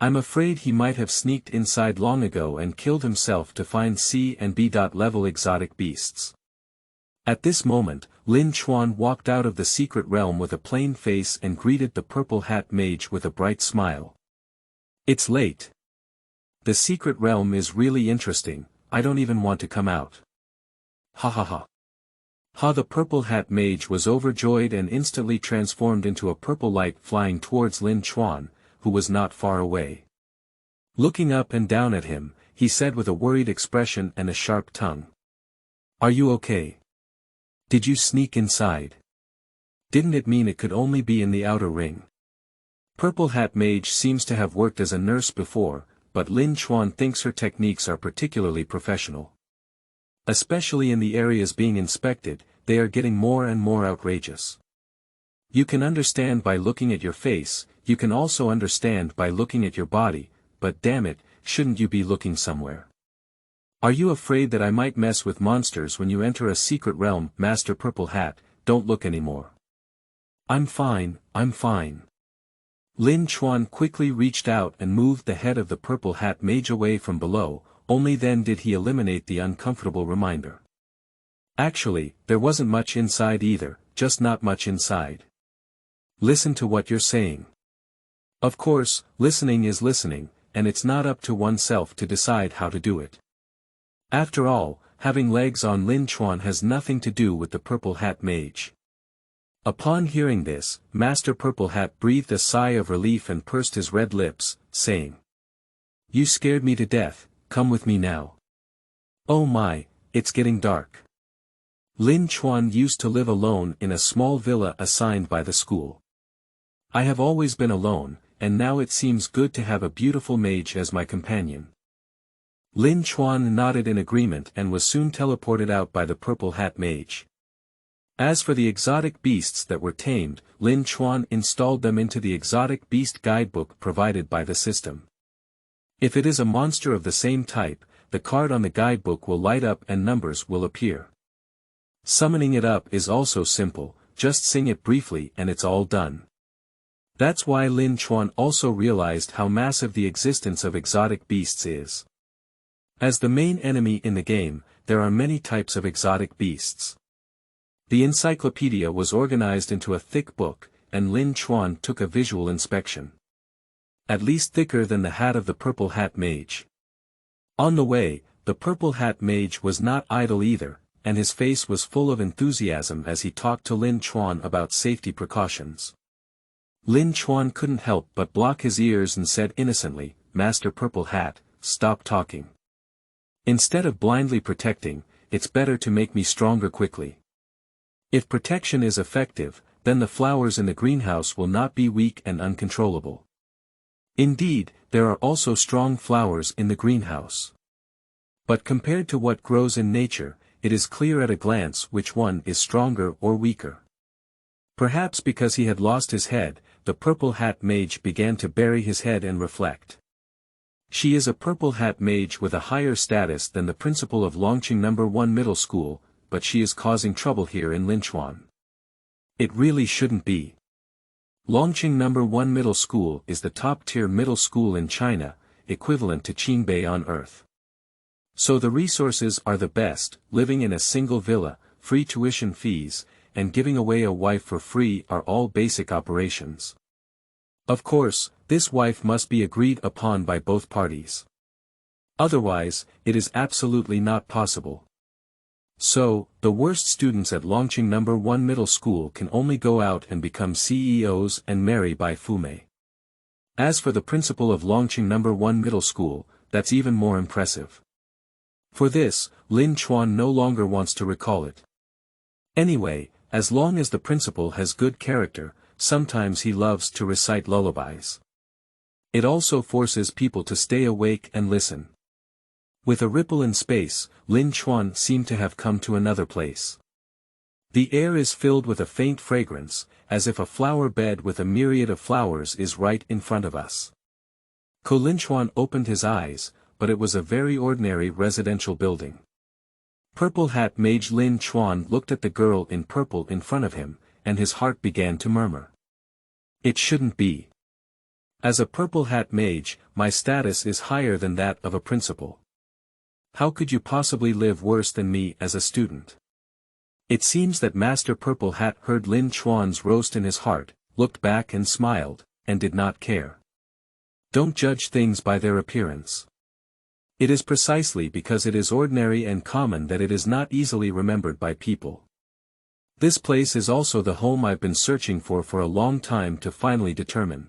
I'm afraid he might have sneaked inside long ago and killed himself to find C and B.level exotic beasts. At this moment, Lin Chuan walked out of the secret realm with a plain face and greeted the Purple Hat Mage with a bright smile. It's late. The secret realm is really interesting, I don't even want to come out. Ha ha ha. Ha! The Purple Hat Mage was overjoyed and instantly transformed into a purple light flying towards Lin Chuan, who was not far away. Looking up and down at him, he said with a worried expression and a sharp tongue. Are you okay? Did you sneak inside? Didn't it mean it could only be in the outer ring? Purple Hat Mage seems to have worked as a nurse before, but Lin Chuan thinks her techniques are particularly professional. Especially in the areas being inspected, they are getting more and more outrageous. You can understand by looking at your face, you can also understand by looking at your body, but damn it, shouldn't you be looking somewhere? Are you afraid that I might mess with monsters when you enter a secret realm? Master Purple Hat, don't look anymore. I'm fine, I'm fine. Lin Chuan quickly reached out and moved the head of the Purple Hat Mage away from below, only then did he eliminate the uncomfortable reminder. Actually, there wasn't much inside either, just not much inside. Listen to what you're saying. Of course, listening is listening, and it's not up to oneself to decide how to do it. After all, having legs on Lin Chuan has nothing to do with the Purple Hat Mage. Upon hearing this, Master Purple Hat breathed a sigh of relief and pursed his red lips, saying, You scared me to death, come with me now. Oh my, it's getting dark. Lin Chuan used to live alone in a small villa assigned by the school. I have always been alone, and now it seems good to have a beautiful mage as my companion. Lin Chuan nodded in agreement and was soon teleported out by the Purple Hat Mage. As for the exotic beasts that were tamed, Lin Chuan installed them into the exotic beast guidebook provided by the system. If it is a monster of the same type, the card on the guidebook will light up and numbers will appear. Summoning it up is also simple, just sing it briefly and it's all done. That's why Lin Chuan also realized how massive the existence of exotic beasts is. As the main enemy in the game, there are many types of exotic beasts. The encyclopedia was organized into a thick book, and Lin Chuan took a visual inspection. At least thicker than the hat of the Purple Hat Mage. On the way, the Purple Hat Mage was not idle either, and his face was full of enthusiasm as he talked to Lin Chuan about safety precautions. Lin Chuan couldn't help but block his ears and said innocently, Master Purple Hat, stop talking. Instead of blindly protecting, it's better to make me stronger quickly. If protection is effective, then the flowers in the greenhouse will not be weak and uncontrollable. Indeed, there are also strong flowers in the greenhouse. But compared to what grows in nature, it is clear at a glance which one is stronger or weaker. Perhaps because he had lost his head, the Purple Hat Mage began to bury his head and reflect. She is a Purple Hat Mage with a higher status than the principal of Longqing No. 1 Middle School, but she is causing trouble here in Lin Chuan. It really shouldn't be. Longqing No. 1 Middle School is the top-tier middle school in China, equivalent to Qingbei on Earth. So the resources are the best, living in a single villa, free tuition fees, and giving away a wife for free are all basic operations. Of course, this wife must be agreed upon by both parties. Otherwise, it is absolutely not possible. So, the worst students at Longqing No. 1 Middle School can only go out and become CEOs and marry Bai Fumei. As for the principal of Longqing No. 1 Middle School, that's even more impressive. For this, Lin Chuan no longer wants to recall it. Anyway, as long as the principal has good character, sometimes he loves to recite lullabies. It also forces people to stay awake and listen. With a ripple in space, Lin Chuan seemed to have come to another place. The air is filled with a faint fragrance, as if a flower bed with a myriad of flowers is right in front of us. Lin Chuan opened his eyes, but it was a very ordinary residential building. Purple Hat Mage Lin Chuan looked at the girl in purple in front of him, and his heart began to murmur. It shouldn't be. As a Purple Hat Mage, my status is higher than that of a principal. How could you possibly live worse than me as a student? It seems that Master Purple Hat heard Lin Chuan's roast in his heart, looked back and smiled, and did not care. Don't judge things by their appearance. It is precisely because it is ordinary and common that it is not easily remembered by people. This place is also the home I've been searching for a long time to finally determine.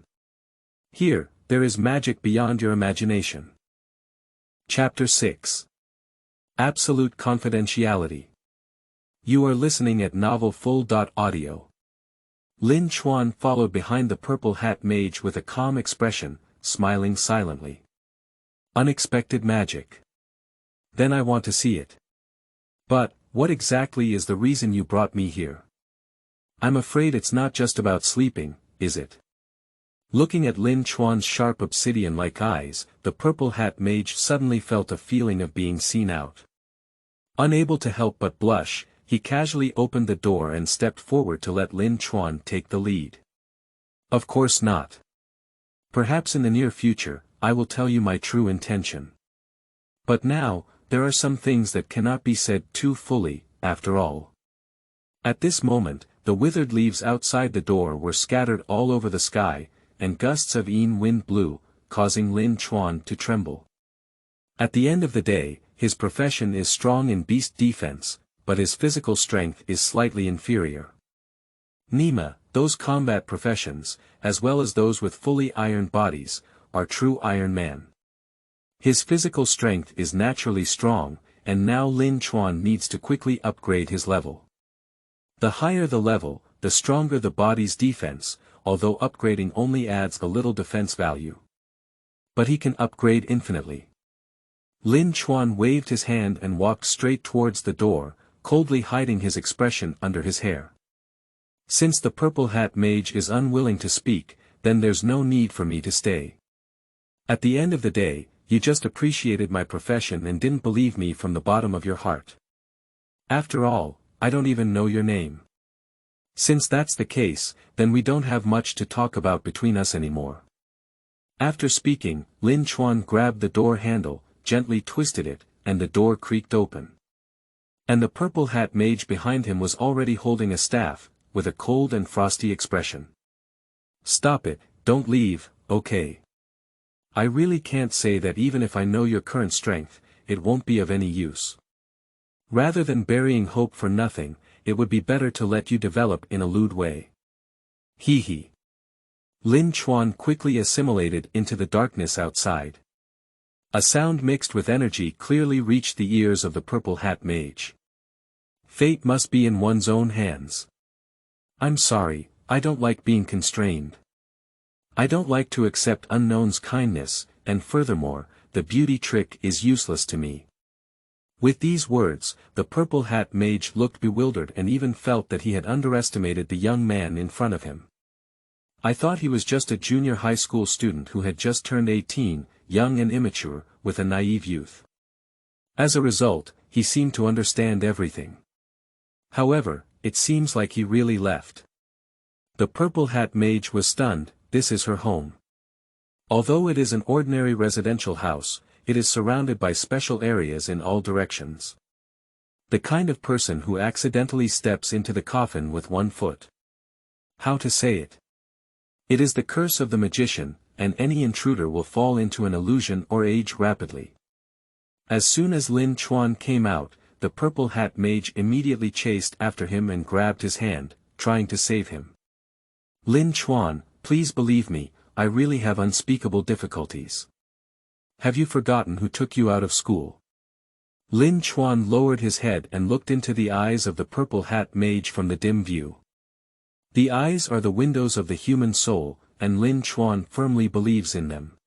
Here, there is magic beyond your imagination. Chapter 6. Absolute Confidentiality. You are listening at novelfull.audio. Lin Chuan followed behind the Purple Hat Mage with a calm expression, smiling silently. Unexpected magic. Then I want to see it. But, what exactly is the reason you brought me here? I'm afraid it's not just about sleeping, is it? Looking at Lin Chuan's sharp obsidian-like eyes, the Purple Hat Mage suddenly felt a feeling of being seen out. Unable to help but blush, he casually opened the door and stepped forward to let Lin Chuan take the lead. Of course not. Perhaps in the near future, I will tell you my true intention. But now, there are some things that cannot be said too fully, after all. At this moment, the withered leaves outside the door were scattered all over the sky, and gusts of wind blew, causing Lin Chuan to tremble. At the end of the day, his profession is strong in beast defense, but his physical strength is slightly inferior. Nima, those combat professions, as well as those with fully ironed bodies, are true Iron Man. His physical strength is naturally strong, and now Lin Chuan needs to quickly upgrade his level. The higher the level, the stronger the body's defense, although upgrading only adds a little defense value. But he can upgrade infinitely. Lin Chuan waved his hand and walked straight towards the door, coldly hiding his expression under his hair. Since the Purple Hat Mage is unwilling to speak, then there's no need for me to stay. At the end of the day, you just appreciated my profession and didn't believe me from the bottom of your heart. After all, I don't even know your name. Since that's the case, then we don't have much to talk about between us anymore. After speaking, Lin Chuan grabbed the door handle, gently twisted it, and the door creaked open. And the Purple Hat Mage behind him was already holding a staff, with a cold and frosty expression. Stop it, don't leave, okay? I really can't say that even if I know your current strength, it won't be of any use. Rather than burying hope for nothing, it would be better to let you develop in a lewd way. Hee hee. Lin Chuan quickly assimilated into the darkness outside. A sound mixed with energy clearly reached the ears of the Purple Hat Mage. Fate must be in one's own hands. I'm sorry, I don't like being constrained. I don't like to accept unknown's kindness, and furthermore, the beauty trick is useless to me. With these words, the purple hat mage looked bewildered and even felt that he had underestimated the young man in front of him. I thought he was just a junior high school student who had just turned 18, young and immature, with a naive youth. As a result, he seemed to understand everything. However, it seems like he really left. The purple hat mage was stunned. This is her home. Although it is an ordinary residential house, it is surrounded by special areas in all directions. The kind of person who accidentally steps into the coffin with one foot. How to say it? It is the curse of the magician, and any intruder will fall into an illusion or age rapidly. As soon as Lin Chuan came out, the purple hat mage immediately chased after him and grabbed his hand, trying to save him. Lin Chuan, please believe me, I really have unspeakable difficulties. Have you forgotten who took you out of school? Lin Chuan lowered his head and looked into the eyes of the purple hat mage from the dim view. The eyes are the windows of the human soul, and Lin Chuan firmly believes in them.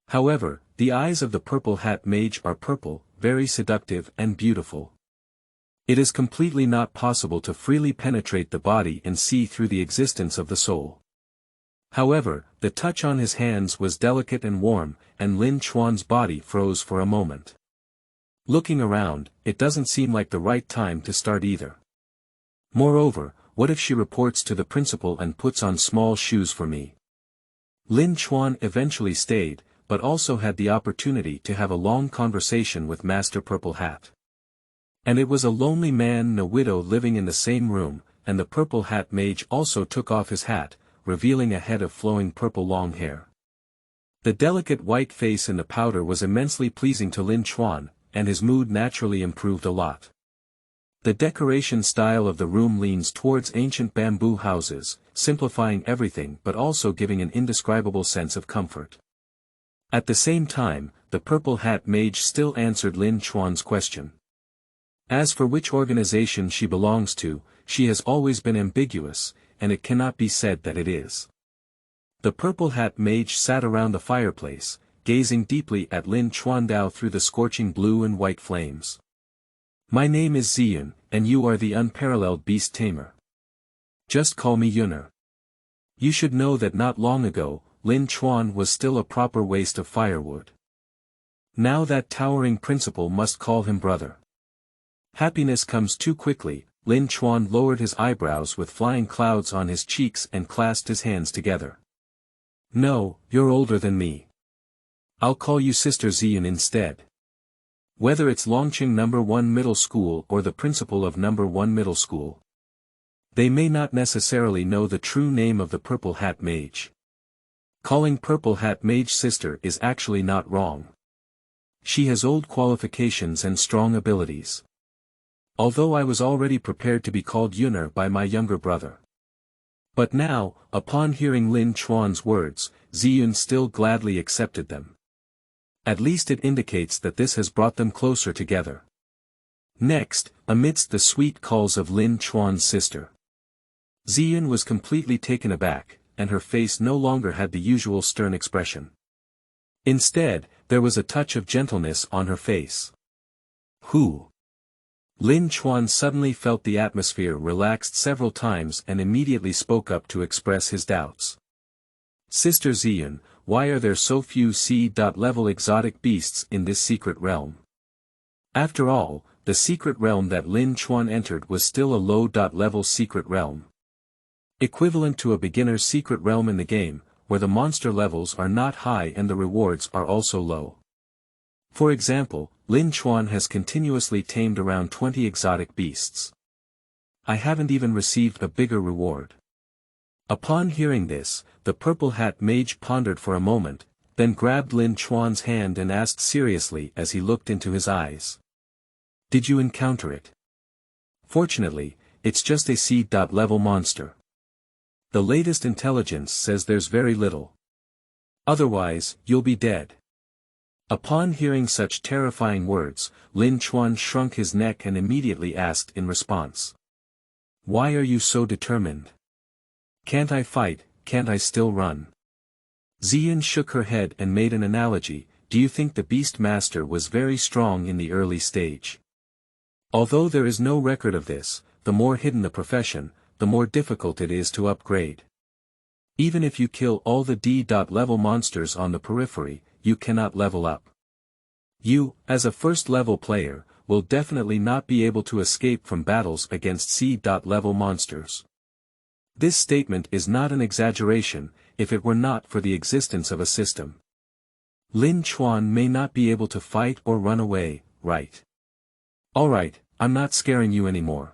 However, the eyes of the purple hat mage are purple, very seductive and beautiful. It is completely not possible to freely penetrate the body and see through the existence of the soul. However, the touch on his hands was delicate and warm, and Lin Chuan's body froze for a moment. Looking around, it doesn't seem like the right time to start either. Moreover, what if she reports to the principal and puts on small shoes for me? Lin Chuan eventually stayed, but also had the opportunity to have a long conversation with Master Purple Hat. And it was a lonely man and a widow living in the same room, and the purple hat mage also took off his hat, revealing a head of flowing purple long hair. The delicate white face in the powder was immensely pleasing to Lin Chuan, and his mood naturally improved a lot. The decoration style of the room leans towards ancient bamboo houses, simplifying everything but also giving an indescribable sense of comfort. At the same time, the purple hat mage still answered Lin Chuan's question. As for which organization she belongs to, she has always been ambiguous, and it cannot be said that it is. The purple hat mage sat around the fireplace, gazing deeply at Lin Chuan through the scorching blue and white flames. My name is Ziyun, and you are the unparalleled beast Tamer. Just call me Yuner. You should know that not long ago, Lin Chuan was still a proper waste of firewood. Now that towering principal must call him brother. Happiness comes too quickly. Lin Chuan lowered his eyebrows with flying clouds on his cheeks and clasped his hands together. No, you're older than me. I'll call you Sister Ziyun instead. Whether it's launching No. 1 Middle School or the principal of No. 1 Middle School. They may not necessarily know the true name of the Purple Hat Mage. Calling Purple Hat Mage sister is actually not wrong. She has old qualifications and strong abilities. Although I was already prepared to be called Yuner by my younger brother. But now, upon hearing Lin Chuan's words, Ziyun still gladly accepted them. At least it indicates that this has brought them closer together. Next, amidst the sweet calls of Lin Chuan's sister, Ziyun was completely taken aback, and her face no longer had the usual stern expression. Instead, there was a touch of gentleness on her face. Who? Lin Chuan suddenly felt the atmosphere relaxed several times and immediately spoke up to express his doubts. Sister Ziyun, why are there so few C-level exotic beasts in this secret realm? After all, the secret realm that Lin Chuan entered was still a low-level secret realm. Equivalent to a beginner's secret realm in the game, where the monster levels are not high and the rewards are also low. For example, Lin Chuan has continuously tamed around 20 exotic beasts. I haven't even received a bigger reward. Upon hearing this, the Purple Hat Mage pondered for a moment, then grabbed Lin Chuan's hand and asked seriously as he looked into his eyes. Did you encounter it? Fortunately, it's just a C-level monster. The latest intelligence says there's very little. Otherwise, you'll be dead. Upon hearing such terrifying words, Lin Chuan shrunk his neck and immediately asked in response. Why are you so determined? Can't I fight, can't I still run? Ziyin shook her head and made an analogy. Do you think the Beast Master was very strong in the early stage? Although there is no record of this, the more hidden the profession, the more difficult it is to upgrade. Even if you kill all the D-level monsters on the periphery, you cannot level up. You, as a first-level player, will definitely not be able to escape from battles against C-level monsters. This statement is not an exaggeration, if it were not for the existence of a system. Lin Chuan may not be able to fight or run away, right? Alright, I'm not scaring you anymore.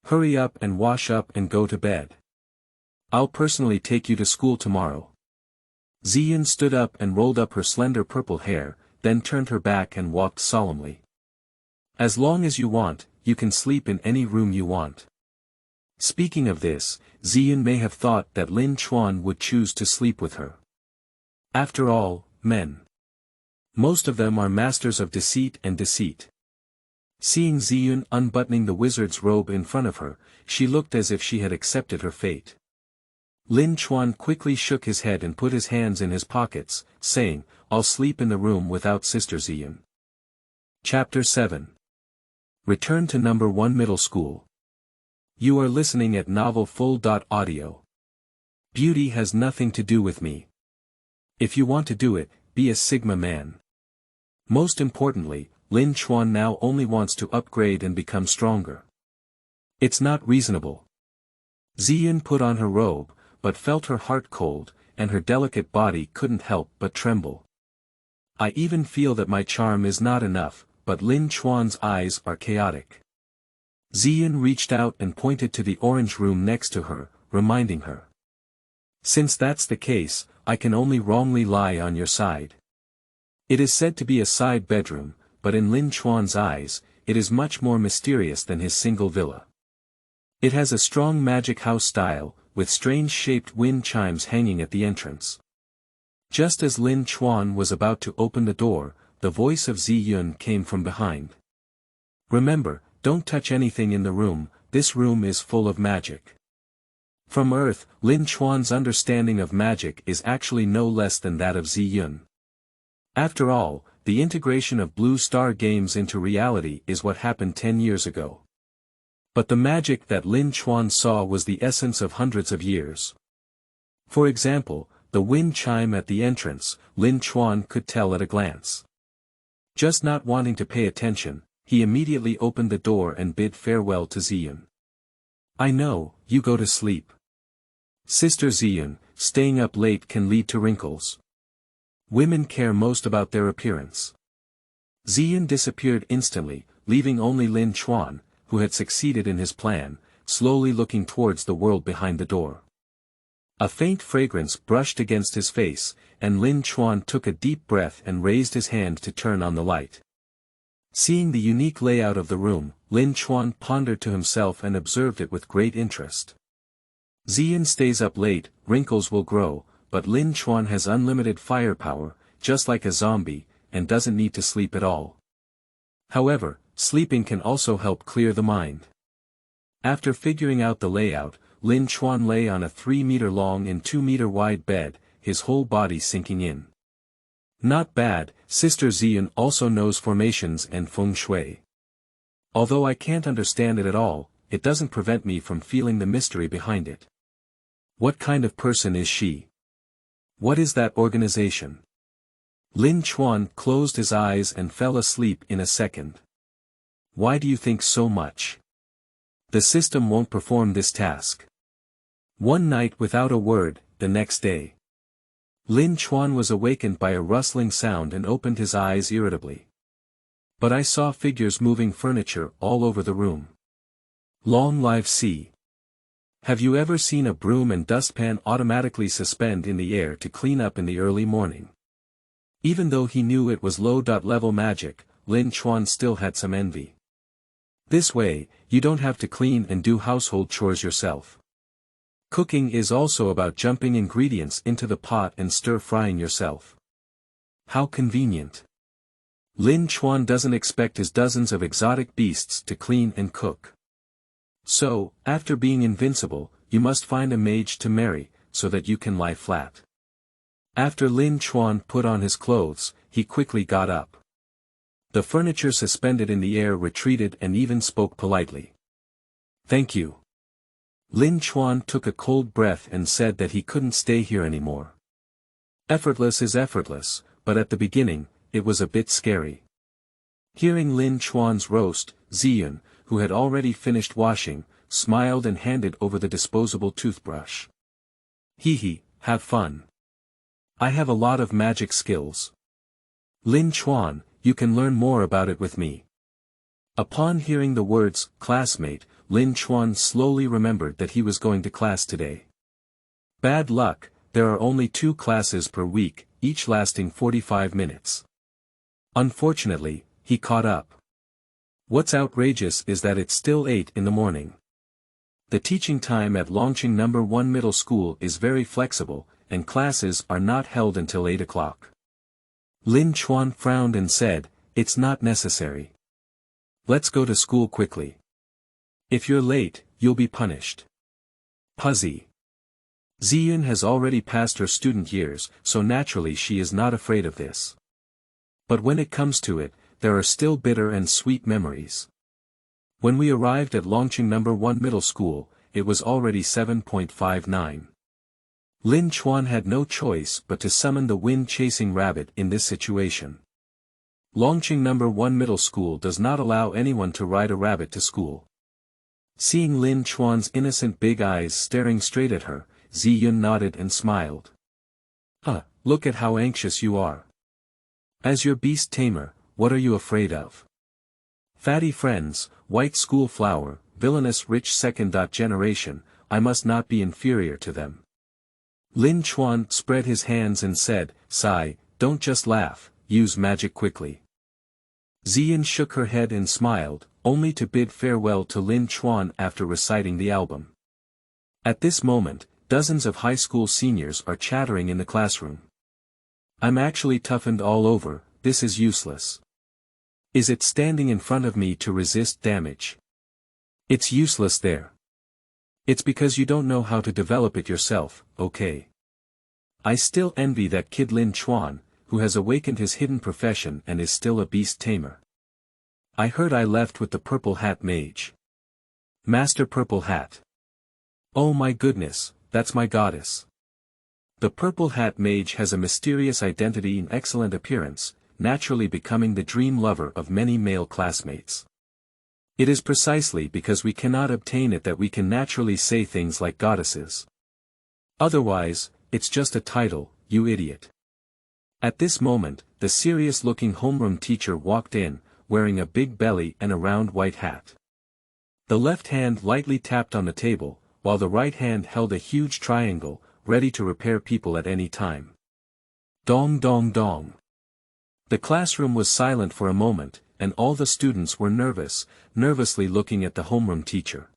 Hurry up and wash up and go to bed. I'll personally take you to school tomorrow. Ziyin stood up and rolled up her slender purple hair, then turned her back and walked solemnly. As long as you want, you can sleep in any room you want. Speaking of this, Ziyin may have thought that Lin Chuan would choose to sleep with her. After all, men. Most of them are masters of deceit and deceit. Seeing Ziyin unbuttoning the wizard's robe in front of her, she looked as if she had accepted her fate. Lin Chuan quickly shook his head and put his hands in his pockets, saying, I'll sleep in the room without Sister Ziyin. Chapter 7. Return to number 1 Middle School. You are listening at Novel Full.audio. Beauty has nothing to do with me. If you want to do it, be a Sigma man. Most importantly, Lin Chuan now only wants to upgrade and become stronger. It's not reasonable. Ziyin put on her robe, but felt her heart cold, and her delicate body couldn't help but tremble. I even feel that my charm is not enough, but Lin Chuan's eyes are chaotic. Ziyin reached out and pointed to the orange room next to her, reminding her. Since that's the case, I can only wrongly lie on your side. It is said to be a side bedroom, but in Lin Chuan's eyes, it is much more mysterious than his single villa. It has a strong magic house style, with strange-shaped wind chimes hanging at the entrance. Just as Lin Chuan was about to open the door, the voice of Ziyin came from behind. Remember, don't touch anything in the room, this room is full of magic. From Earth, Lin Chuan's understanding of magic is actually no less than that of Ziyin. After all, the integration of Blue Star games into reality is what happened 10 years ago. But the magic that Lin Chuan saw was the essence of hundreds of years. For example, the wind chime at the entrance, Lin Chuan could tell at a glance. Just not wanting to pay attention, he immediately opened the door and bid farewell to Ziyin. I know, you go to sleep. Sister Ziyin, staying up late can lead to wrinkles. Women care most about their appearance. Ziyin disappeared instantly, leaving only Lin Chuan, who had succeeded in his plan, slowly looking towards the world behind the door. A faint fragrance brushed against his face, and Lin Chuan took a deep breath and raised his hand to turn on the light. Seeing the unique layout of the room, Lin Chuan pondered to himself and observed it with great interest. Ziyin stays up late, wrinkles will grow, but Lin Chuan has unlimited firepower, just like a zombie, and doesn't need to sleep at all. However, sleeping can also help clear the mind. After figuring out the layout, Lin Chuan lay on a 3-meter-long and 2-meter-wide bed, his whole body sinking in. Not bad, Sister Ziyin also knows formations and feng shui. Although I can't understand it at all, it doesn't prevent me from feeling the mystery behind it. What kind of person is she? What is that organization? Lin Chuan closed his eyes and fell asleep in a second. Why do you think so much? The system won't perform this task. One night without a word, the next day. Lin Chuan was awakened by a rustling sound and opened his eyes irritably. But I saw figures moving furniture all over the room. Long live C. Have you ever seen a broom and dustpan automatically suspend in the air to clean up in the early morning? Even though he knew it was low-level magic, Lin Chuan still had some envy. This way, you don't have to clean and do household chores yourself. Cooking is also about jumping ingredients into the pot and stir-frying yourself. How convenient. Lin Chuan doesn't expect his dozens of exotic beasts to clean and cook. So, after being invincible, you must find a mage to marry, so that you can lie flat. After Lin Chuan put on his clothes, he quickly got up. The furniture suspended in the air retreated and even spoke politely. Thank you. Lin Chuan took a cold breath and said that he couldn't stay here anymore. Effortless is effortless, but at the beginning, it was a bit scary. Hearing Lin Chuan's roast, Ziyun, who had already finished washing, smiled and handed over the disposable toothbrush. Hee, have fun. I have a lot of magic skills. Lin Chuan, you can learn more about it with me. Upon hearing the words, classmate, Lin Chuan slowly remembered that he was going to class today. Bad luck, there are only 2 classes per week, each lasting 45 minutes. Unfortunately, he caught up. What's outrageous is that it's still 8 in the morning. The teaching time at Longqing No. 1 Middle School is very flexible, and classes are not held until 8 o'clock. Lin Chuan frowned and said, it's not necessary. Let's go to school quickly. If you're late, you'll be punished. Puzzy. Ziyun has already passed her student years, so naturally she is not afraid of this. But when it comes to it, there are still bitter and sweet memories. When we arrived at Longqing No. 1 Middle School, it was already 7:59. Lin Chuan had no choice but to summon the wind-chasing rabbit in this situation. Longqing No. 1 Middle School does not allow anyone to ride a rabbit to school. Seeing Lin Chuan's innocent big eyes staring straight at her, Ziyun nodded and smiled. Look at how anxious you are. As your beast tamer, what are you afraid of? Fatty friends, white school flower, villainous rich second generation, I must not be inferior to them. Lin Chuan spread his hands and said, sigh, don't just laugh, use magic quickly. Ziyun shook her head and smiled, only to bid farewell to Lin Chuan after reciting the album. At this moment, dozens of high school seniors are chattering in the classroom. I'm actually toughened all over, this is useless. Is it standing in front of me to resist damage? It's useless there. It's because you don't know how to develop it yourself, okay? I still envy that kid Lin Chuan, who has awakened his hidden profession and is still a beast tamer. I heard I left with the Purple Hat Mage. Master Purple Hat. Oh my goodness, that's my goddess. The Purple Hat Mage has a mysterious identity and excellent appearance, naturally becoming the dream lover of many male classmates. It is precisely because we cannot obtain it that we can naturally say things like goddesses. Otherwise, it's just a title, you idiot. At this moment, the serious-looking homeroom teacher walked in, wearing a big belly and a round white hat. The left hand lightly tapped on the table, while the right hand held a huge triangle, ready to repair people at any time. Dong dong dong. The classroom was silent for a moment, and all the students were nervously looking at the homeroom teacher.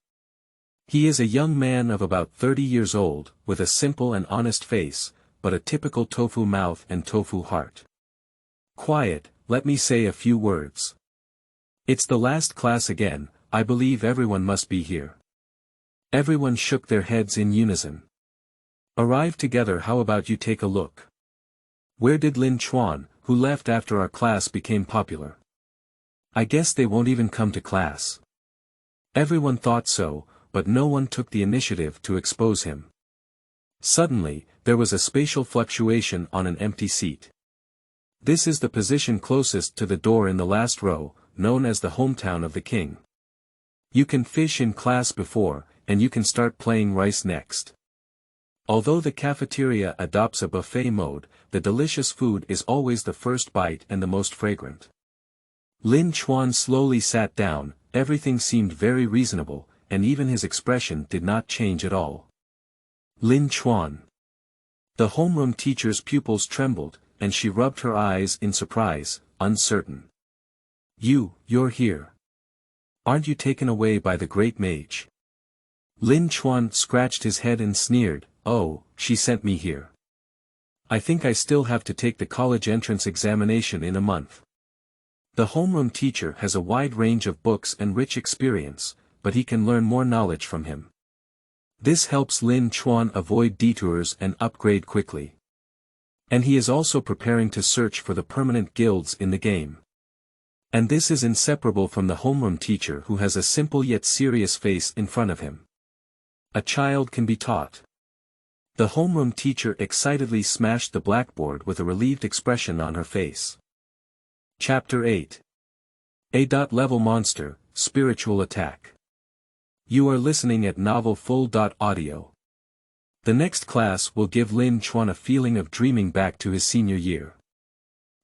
He is a young man of about 30 years old, with a simple and honest face, but a typical tofu mouth and tofu heart. Quiet, let me say a few words. It's the last class again, I believe everyone must be here. Everyone shook their heads in unison. Arrive together, how about you take a look? Where did Lin Chuan, who left after our class, became popular? I guess they won't even come to class. Everyone thought so, but no one took the initiative to expose him. Suddenly, there was a spatial fluctuation on an empty seat. This is the position closest to the door in the last row, known as the hometown of the king. You can fish in class before, and you can start playing rice next. Although the cafeteria adopts a buffet mode, the delicious food is always the first bite and the most fragrant. Lin Chuan slowly sat down, everything seemed very reasonable, and even his expression did not change at all. Lin Chuan. The homeroom teacher's pupils trembled, and she rubbed her eyes in surprise, uncertain. You're here. Aren't you taken away by the great mage? Lin Chuan scratched his head and sneered, oh, she sent me here. I think I still have to take the college entrance examination in a month. The homeroom teacher has a wide range of books and rich experience, but he can learn more knowledge from him. This helps Lin Chuan avoid detours and upgrade quickly. And he is also preparing to search for the permanent guilds in the game. And this is inseparable from the homeroom teacher who has a simple yet serious face in front of him. A child can be taught. The homeroom teacher excitedly smashed the blackboard with a relieved expression on her face. Chapter 8. A-level monster, spiritual attack. You are listening at novelfull.audio. The next class will give Lin Chuan a feeling of dreaming back to his senior year.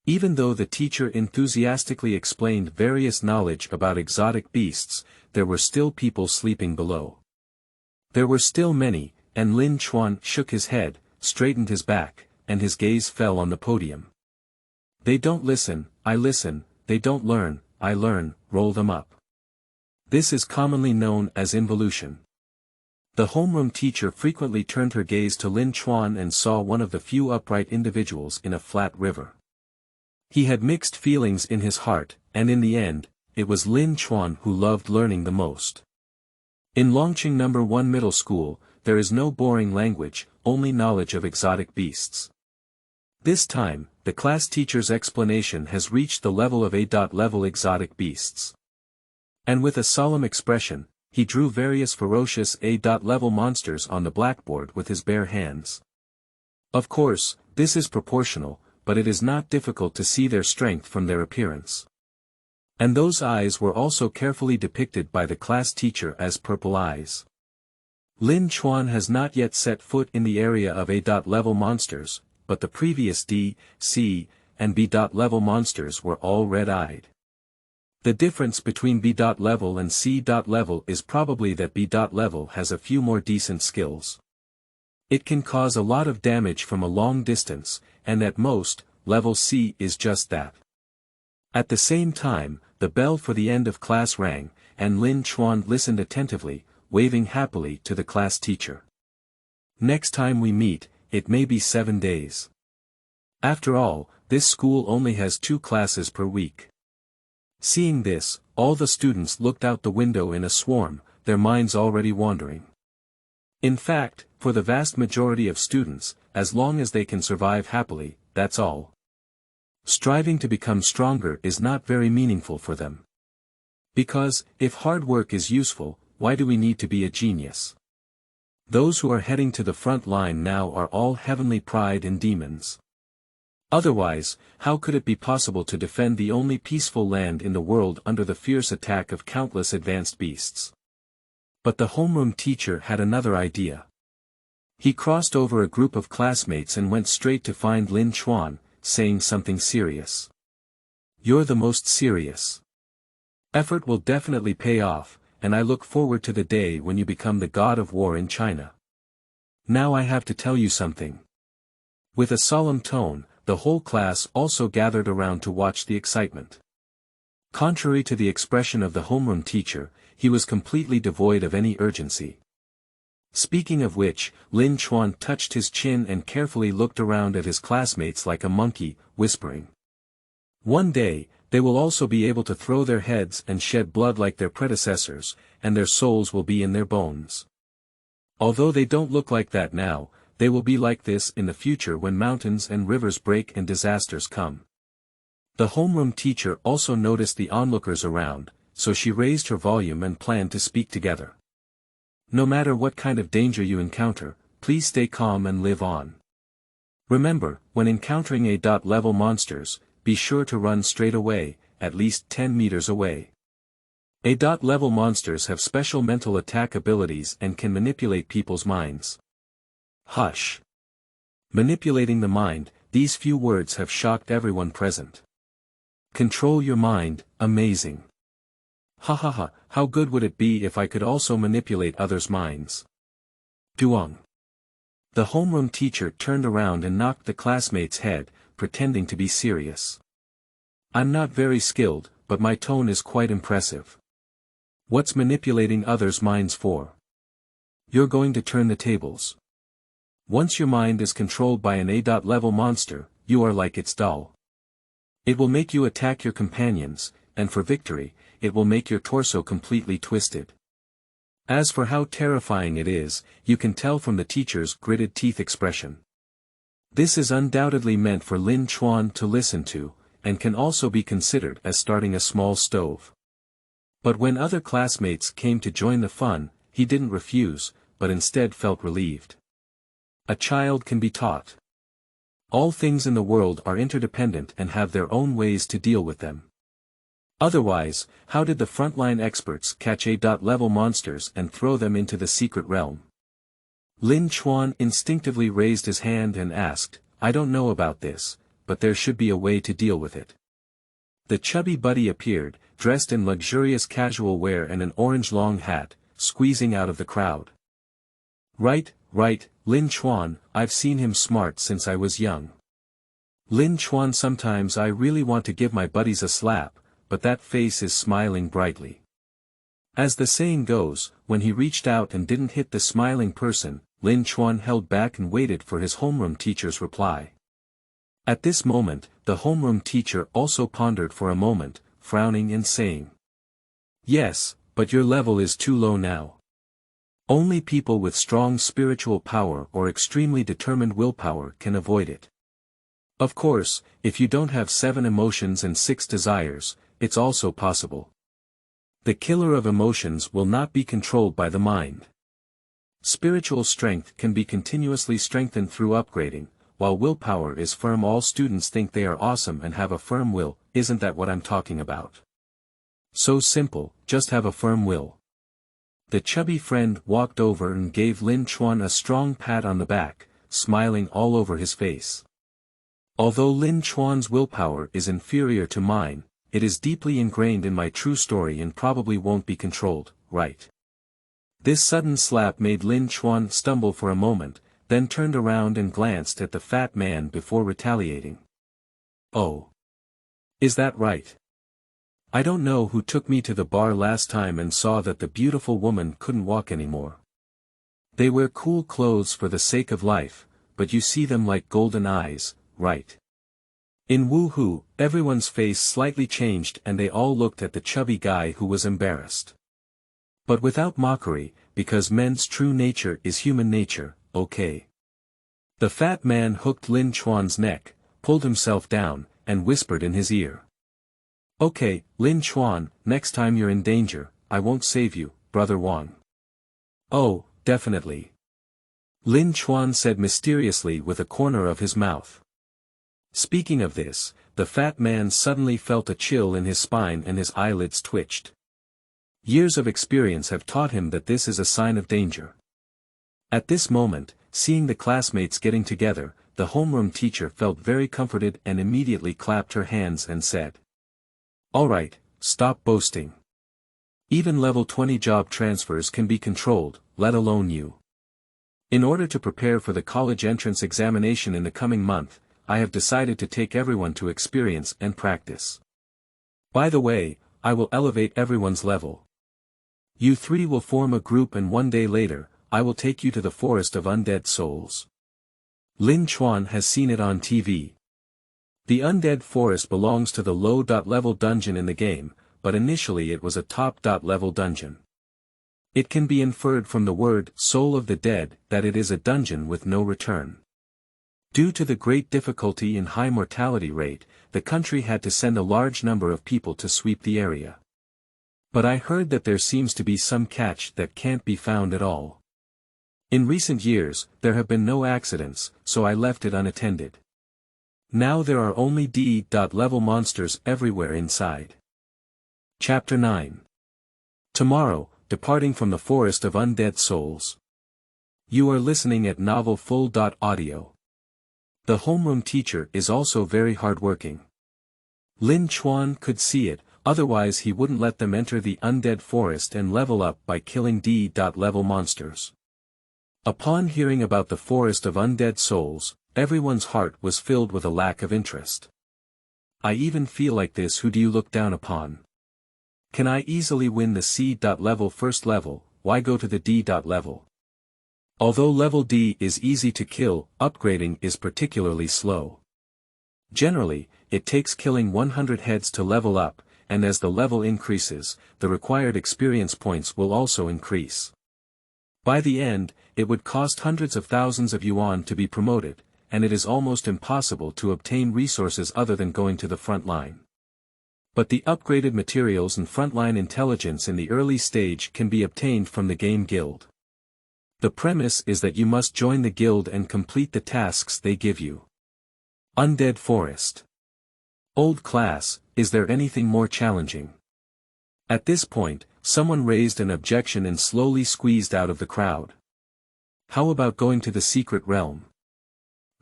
Even though the teacher enthusiastically explained various knowledge about exotic beasts, there were still people sleeping below. There were still many, and Lin Chuan shook his head, straightened his back, and his gaze fell on the podium. They don't listen, I listen, they don't learn, I learn, roll them up. This is commonly known as involution. The homeroom teacher frequently turned her gaze to Lin Chuan and saw one of the few upright individuals in a flat river. He had mixed feelings in his heart, and in the end, it was Lin Chuan who loved learning the most. In Longqing No. 1 Middle School, there is no boring language, only knowledge of exotic beasts. This time, the class teacher's explanation has reached the level of A-level exotic beasts. And with a solemn expression, he drew various ferocious A-level monsters on the blackboard with his bare hands. Of course, this is proportional, but it is not difficult to see their strength from their appearance. And those eyes were also carefully depicted by the class teacher as purple eyes. Lin Chuan has not yet set foot in the area of A-level monsters, but the previous D, C, and B-level monsters were all red-eyed. The difference between B-level and C-level is probably that B-level has a few more decent skills. It can cause a lot of damage from a long distance, and at most, level C is just that. At the same time, the bell for the end of class rang, and Lin Chuan listened attentively, waving happily to the class teacher. Next time we meet, it may be 7 days. After all, this school only has 2 classes per week. Seeing this, all the students looked out the window in a swarm, their minds already wandering. In fact, for the vast majority of students, as long as they can survive happily, that's all. Striving to become stronger is not very meaningful for them. Because, if hard work is useful, why do we need to be a genius? Those who are heading to the front line now are all heavenly pride and demons. Otherwise, how could it be possible to defend the only peaceful land in the world under the fierce attack of countless advanced beasts? But the homeroom teacher had another idea. He crossed over a group of classmates and went straight to find Lin Chuan, saying something serious. You're the most serious. Effort will definitely pay off, and I look forward to the day when you become the god of war in China. Now I have to tell you something. With a solemn tone, the whole class also gathered around to watch the excitement. Contrary to the expression of the homeroom teacher, he was completely devoid of any urgency. Speaking of which, Lin Chuan touched his chin and carefully looked around at his classmates like a monkey, whispering. One day, they will also be able to throw their heads and shed blood like their predecessors, and their souls will be in their bones. Although they don't look like that now, they will be like this in the future when mountains and rivers break and disasters come. The homeroom teacher also noticed the onlookers around, so she raised her volume and planned to speak together. No matter what kind of danger you encounter, please stay calm and live on. Remember, when encountering A-level monsters, be sure to run straight away, at least 10 meters away. A-level monsters have special mental attack abilities and can manipulate people's minds. Hush. Manipulating the mind, these few words have shocked everyone present. Control your mind, amazing. Ha ha ha, how good would it be if I could also manipulate others' minds? Duong. The homeroom teacher turned around and knocked the classmate's head, pretending to be serious. I'm not very skilled, but my tone is quite impressive. What's manipulating others' minds for? You're going to turn the tables. Once your mind is controlled by an A-level monster, you are like its doll. It will make you attack your companions, and for victory, it will make your torso completely twisted. As for how terrifying it is, you can tell from the teacher's gritted teeth expression. This is undoubtedly meant for Lin Chuan to listen to, and can also be considered as starting a small stove. But when other classmates came to join the fun, he didn't refuse, but instead felt relieved. A child can be taught. All things in the world are interdependent and have their own ways to deal with them. Otherwise, how did the frontline experts catch A-level monsters and throw them into the secret realm? Lin Chuan instinctively raised his hand and asked, "I don't know about this, but there should be a way to deal with it." The chubby buddy appeared, dressed in luxurious casual wear and an orange long hat, squeezing out of the crowd. Right, Lin Chuan, I've seen him smart since I was young. Lin Chuan, sometimes I really want to give my buddies a slap, but that face is smiling brightly. As the saying goes, when he reached out and didn't hit the smiling person, Lin Chuan held back and waited for his homeroom teacher's reply. At this moment, the homeroom teacher also pondered for a moment, frowning and saying, "Yes, but your level is too low now. Only people with strong spiritual power or extremely determined willpower can avoid it. Of course, if you don't have 7 emotions and 6 desires, it's also possible. The killer of emotions will not be controlled by the mind. Spiritual strength can be continuously strengthened through upgrading, while willpower is firm. All students think they are awesome and have a firm will, isn't that what I'm talking about? So simple, just have a firm will." The chubby friend walked over and gave Lin Chuan a strong pat on the back, smiling all over his face. "Although Lin Chuan's willpower is inferior to mine, it is deeply ingrained in my true story and probably won't be controlled, right?" This sudden slap made Lin Chuan stumble for a moment, then turned around and glanced at the fat man before retaliating. "Oh. Is that right? I don't know who took me to the bar last time and saw that the beautiful woman couldn't walk anymore. They wear cool clothes for the sake of life, but you see them like golden eyes, right?" In Woohoo, everyone's face slightly changed and they all looked at the chubby guy who was embarrassed. But without mockery, because men's true nature is human nature, okay. The fat man hooked Lin Chuan's neck, pulled himself down, and whispered in his ear. "Okay, Lin Chuan, next time you're in danger, I won't save you, Brother Wang." "Oh, definitely," Lin Chuan said mysteriously with a corner of his mouth. Speaking of this, the fat man suddenly felt a chill in his spine and his eyelids twitched. Years of experience have taught him that this is a sign of danger. At this moment, seeing the classmates getting together, the homeroom teacher felt very comforted and immediately clapped her hands and said, "All right, stop boasting. Even level 20 job transfers can be controlled, let alone you. In order to prepare for the college entrance examination in the coming month, I have decided to take everyone to experience and practice. By the way, I will elevate everyone's level. You 3 will form a group and one day later, I will take you to the forest of undead souls. Lin Chuan has seen it on TV. The undead forest belongs to the low-level dungeon in the game, but initially it was a top-level dungeon. It can be inferred from the word soul of the dead that it is a dungeon with no return. Due to the great difficulty and high mortality rate, the country had to send a large number of people to sweep the area. But I heard that there seems to be some catch that can't be found at all. In recent years, there have been no accidents, so I left it unattended. Now there are only D-level monsters everywhere inside. Chapter 9. Tomorrow, departing from the forest of undead souls. You are listening at Novel Full.audio. The homeroom teacher is also very hardworking. Lin Chuan could see it, otherwise he wouldn't let them enter the undead forest and level up by killing D-level monsters. Upon hearing about the forest of undead souls, everyone's heart was filled with a lack of interest. I even feel like this. Who do you look down upon? Can I easily win the C-level first level, why go to the D-level? Although level D is easy to kill, upgrading is particularly slow. Generally, it takes killing 100 heads to level up, and as the level increases, the required experience points will also increase. By the end, it would cost hundreds of thousands of yuan to be promoted, and it is almost impossible to obtain resources other than going to the front line. But the upgraded materials and frontline intelligence in the early stage can be obtained from the game guild. The premise is that you must join the guild and complete the tasks they give you. Undead Forest. Old class, is there anything more challenging? At this point, someone raised an objection and slowly squeezed out of the crowd. How about going to the secret realm?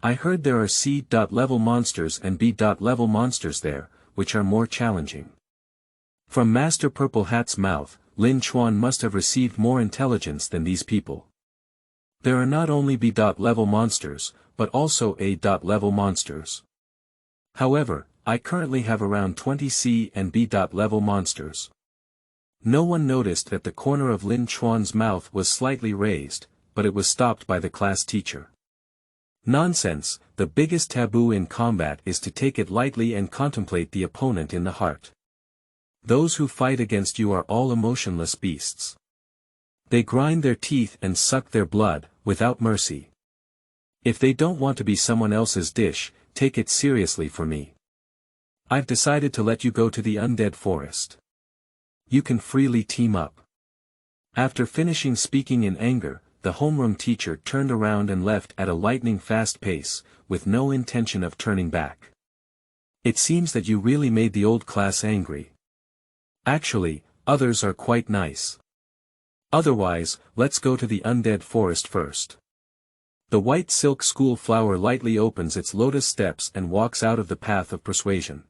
I heard there are C.level monsters and B.level monsters there, which are more challenging. From Master Purple Hat's mouth, Lin Chuan must have received more intelligence than these people. There are not only B.level monsters, but also A.level monsters. However, I currently have around 20 C and B.level monsters. No one noticed that the corner of Lin Chuan's mouth was slightly raised, but it was stopped by the class teacher. Nonsense, the biggest taboo in combat is to take it lightly and contemplate the opponent in the heart. Those who fight against you are all emotionless beasts. They grind their teeth and suck their blood, without mercy. If they don't want to be someone else's dish, take it seriously for me. I've decided to let you go to the Undead Forest. You can freely team up. After finishing speaking in anger, the homeroom teacher turned around and left at a lightning-fast pace, with no intention of turning back. It seems that you really made the old class angry. Actually, others are quite nice. Otherwise, let's go to the Undead Forest first. The white silk school flower lightly opens its lotus steps and walks out of the path of persuasion.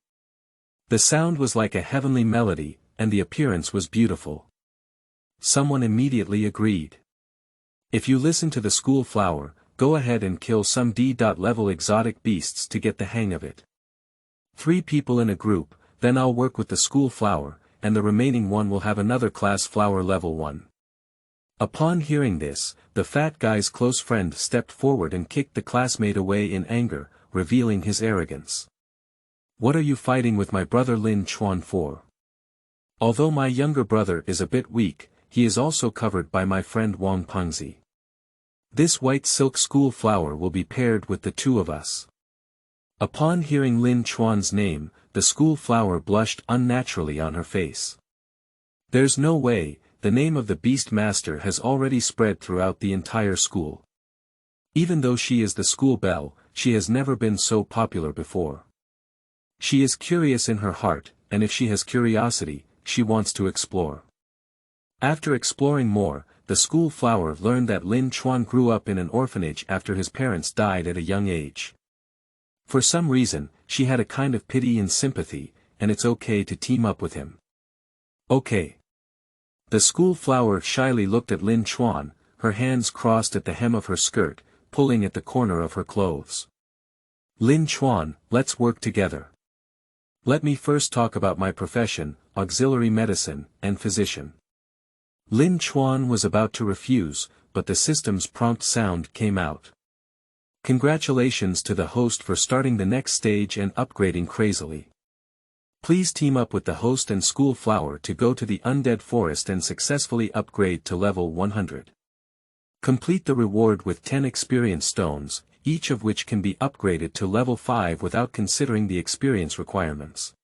The sound was like a heavenly melody, and the appearance was beautiful. Someone immediately agreed. If you listen to the school flower, go ahead and kill some D.level exotic beasts to get the hang of it. 3 people in a group, then I'll work with the school flower, and the remaining one will have another class flower level 1. Upon hearing this, the fat guy's close friend stepped forward and kicked the classmate away in anger, revealing his arrogance. What are you fighting with my brother Lin Chuan for? Although my younger brother is a bit weak, he is also covered by my friend Wang Pengzi. This white silk school flower will be paired with the 2 of us. Upon hearing Lin Chuan's name, the school flower blushed unnaturally on her face. There's no way, the name of the beast master has already spread throughout the entire school. Even though she is the school belle, she has never been so popular before. She is curious in her heart, and if she has curiosity, she wants to explore. After exploring more, the school flower learned that Lin Chuan grew up in an orphanage after his parents died at a young age. For some reason, she had a kind of pity and sympathy, and it's okay to team up with him. Okay. The school flower shyly looked at Lin Chuan, her hands crossed at the hem of her skirt, pulling at the corner of her clothes. Lin Chuan, let's work together. Let me first talk about my profession, auxiliary medicine, and physician. Lin Chuan was about to refuse, but the system's prompt sound came out. Congratulations to the host for starting the next stage and upgrading crazily. Please team up with the host and school flower to go to the Undead Forest and successfully upgrade to level 100. Complete the reward with 10 experience stones, each of which can be upgraded to level 5 without considering the experience requirements.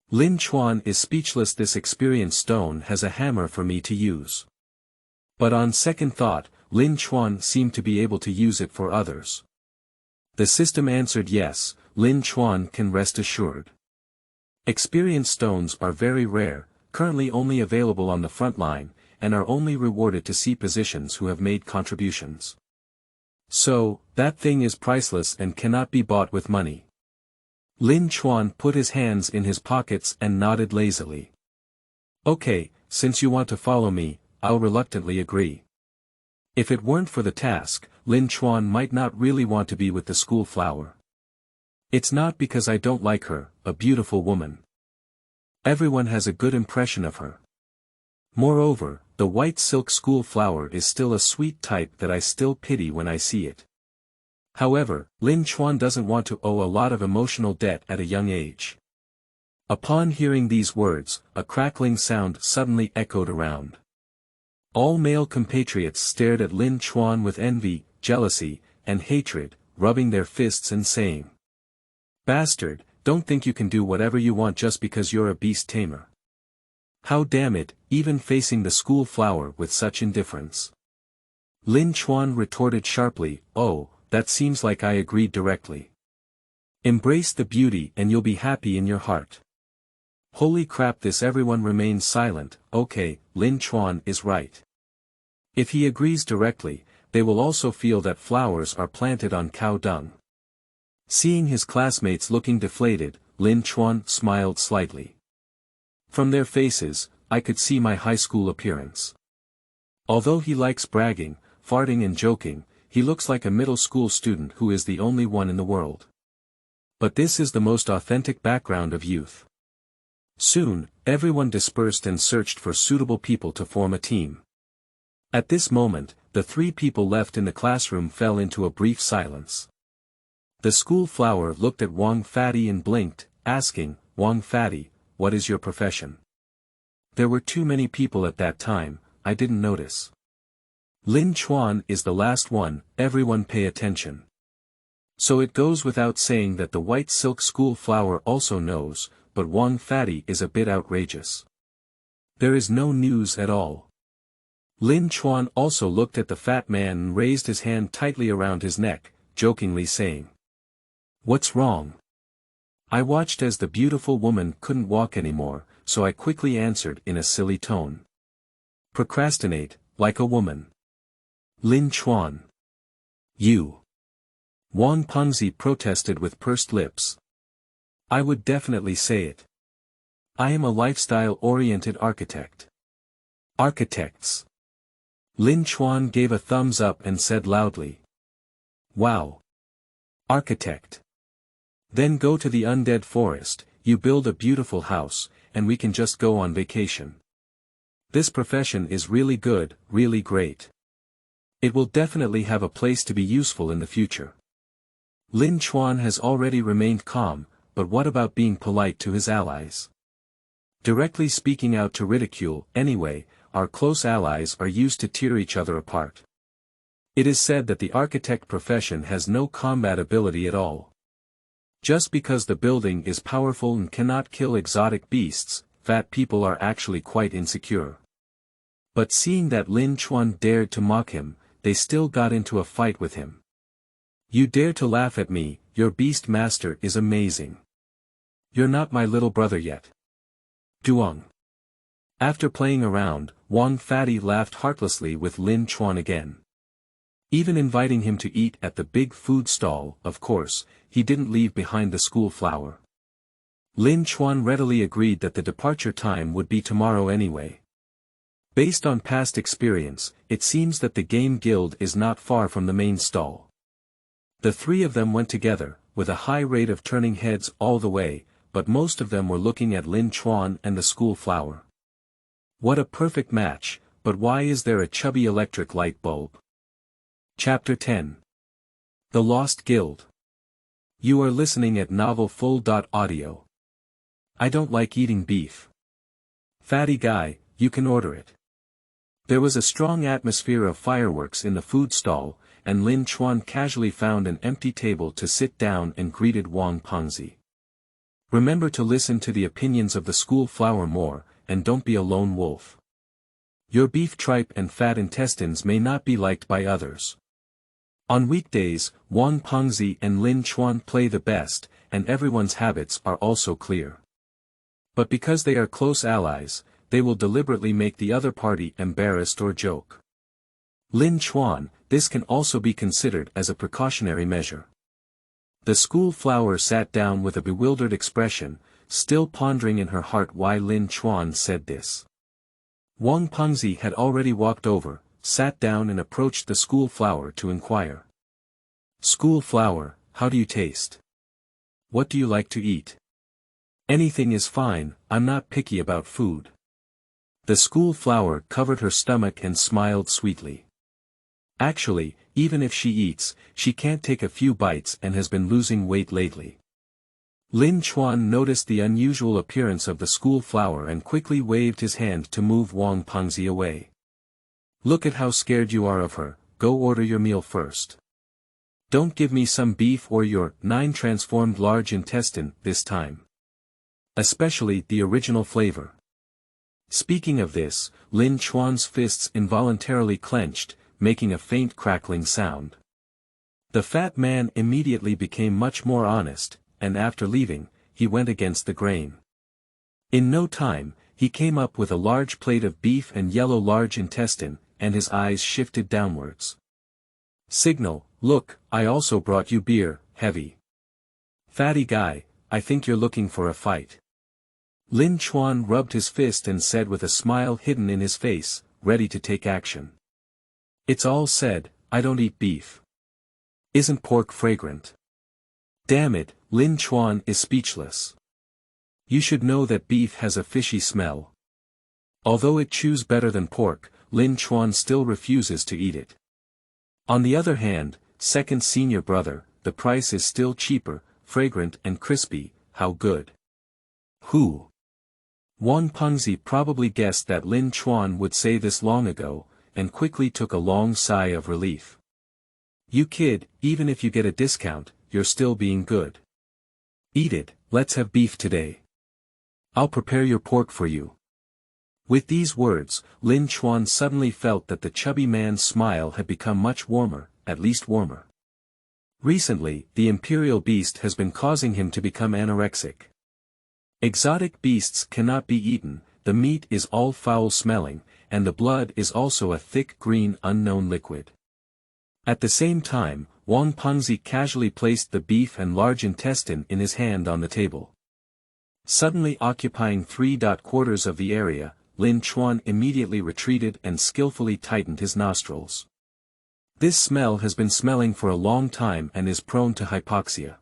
Lin Chuan is speechless. This experience stone has a hammer for me to use. But on second thought, Lin Chuan seemed to be able to use it for others. The system answered yes, Lin Chuan can rest assured. Experience stones are very rare, currently only available on the front line, and are only rewarded to C positions who have made contributions. So, that thing is priceless and cannot be bought with money. Lin Chuan put his hands in his pockets and nodded lazily. Okay, since you want to follow me, I'll reluctantly agree. If it weren't for the task, Lin Chuan might not really want to be with the school flower. It's not because I don't like her, a beautiful woman. Everyone has a good impression of her. Moreover, the white silk school flower is still a sweet type that I still pity when I see it. However, Lin Chuan doesn't want to owe a lot of emotional debt at a young age. Upon hearing these words, a crackling sound suddenly echoed around. All male compatriots stared at Lin Chuan with envy, jealousy, and hatred, rubbing their fists and saying, "Bastard, don't think you can do whatever you want just because you're a beast tamer. How damn it, even facing the school flower with such indifference." Lin Chuan retorted sharply, "Oh, that seems like I agreed directly. Embrace the beauty and you'll be happy in your heart." Holy crap, this everyone remains silent. Okay, Lin Chuan is right. If he agrees directly, they will also feel that flowers are planted on cow dung. Seeing his classmates looking deflated, Lin Chuan smiled slightly. From their faces, I could see my high school appearance. Although he likes bragging, farting and joking, he looks like a middle school student who is the only one in the world. But this is the most authentic background of youth. Soon, everyone dispersed and searched for suitable people to form a team. At this moment, the 3 people left in the classroom fell into a brief silence. The school flower looked at Wang Fatty and blinked, asking, "Wang Fatty, what is your profession?" There were too many people at that time, I didn't notice. Lin Chuan is the last one, everyone pay attention. So it goes without saying that the white silk school flower also knows, but Wang Fatty is a bit outrageous. There is no news at all. Lin Chuan also looked at the fat man and raised his hand tightly around his neck, jokingly saying, "What's wrong?" I watched as the beautiful woman couldn't walk anymore, so I quickly answered in a silly tone. "Procrastinate, like a woman." Lin Chuan. "You." Wang Pengzi protested with pursed lips. "I would definitely say it. I am a lifestyle-oriented architect." "Architects." Lin Chuan gave a thumbs up and said loudly, "Wow. Architect. Then go to the Undead forest, you build a beautiful house, and we can just go on vacation. This profession is really good, really great. It will definitely have a place to be useful in the future." Lin Chuan has already remained calm, but what about being polite to his allies? Directly speaking out to ridicule, anyway, our close allies are used to tear each other apart. It is said that the architect profession has no combat ability at all. Just because the building is powerful and cannot kill exotic beasts, fat people are actually quite insecure. But seeing that Lin Chuan dared to mock him, they still got into a fight with him. "You dare to laugh at me, your beast master is amazing. You're not my little brother yet. Duong." After playing around, Wang Fatty laughed heartlessly with Lin Chuan again. Even inviting him to eat at the big food stall, of course, he didn't leave behind the school flower. Lin Chuan readily agreed that the departure time would be tomorrow anyway. Based on past experience, it seems that the game guild is not far from the main stall. The 3 of them went together, with a high rate of turning heads all the way, but most of them were looking at Lin Chuan and the school flower. What a perfect match, but why is there a chubby electric light bulb? Chapter 10. The Lost Guild. You are listening at novelfull.audio. I don't like eating beef. Fatty guy, you can order it. There was a strong atmosphere of fireworks in the food stall, and Lin Chuan casually found an empty table to sit down and greeted Wang Pengzi. "Remember to listen to the opinions of the school flower more, and don't be a lone wolf. Your beef tripe and fat intestines may not be liked by others." On weekdays, Wang Pengzi and Lin Chuan play the best, and everyone's habits are also clear. But because they are close allies, they will deliberately make the other party embarrassed or joke. Lin Chuan, this can also be considered as a precautionary measure. The school flower sat down with a bewildered expression, still pondering in her heart why Lin Chuan said this. Wang Pengzi had already walked over, sat down and approached the school flower to inquire. "School flower, how do you taste? What do you like to eat?" "Anything is fine, I'm not picky about food." The school flower covered her stomach and smiled sweetly. Actually, even if she eats, she can't take a few bites and has been losing weight lately. Lin Chuan noticed the unusual appearance of the school flower and quickly waved his hand to move Wang Pengzi away. Look at how scared you are of her, go order your meal first. Don't give me some beef or your 9 transformed large intestine this time. Especially the original flavor. Speaking of this, Lin Chuan's fists involuntarily clenched, making a faint crackling sound. The fat man immediately became much more honest, and after leaving, he went against the grain. In no time, he came up with a large plate of beef and yellow large intestine, and his eyes shifted downwards. Signal, look, I also brought you beer, heavy. Fatty guy, I think you're looking for a fight. Lin Chuan rubbed his fist and said with a smile hidden in his face, ready to take action. It's all said, I don't eat beef. Isn't pork fragrant? Damn it, Lin Chuan is speechless. You should know that beef has a fishy smell. Although it chews better than pork, Lin Chuan still refuses to eat it. On the other hand, second senior brother, the price is still cheaper, fragrant and crispy, how good. Who? Wang Pengzi probably guessed that Lin Chuan would say this long ago, and quickly took a long sigh of relief. You kid, even if you get a discount, you're still being good. Eat it, let's have beef today. I'll prepare your pork for you. With these words, Lin Chuan suddenly felt that the chubby man's smile had become much warmer, at least warmer. Recently, the imperial beast has been causing him to become anorexic. Exotic beasts cannot be eaten, the meat is all foul-smelling, and the blood is also a thick green unknown liquid. At the same time, Wang Pengzi casually placed the beef and large intestine in his hand on the table. Suddenly occupying 3/4 of the area, Lin Chuan immediately retreated and skillfully tightened his nostrils. This smell has been smelling for a long time and is prone to hypoxia.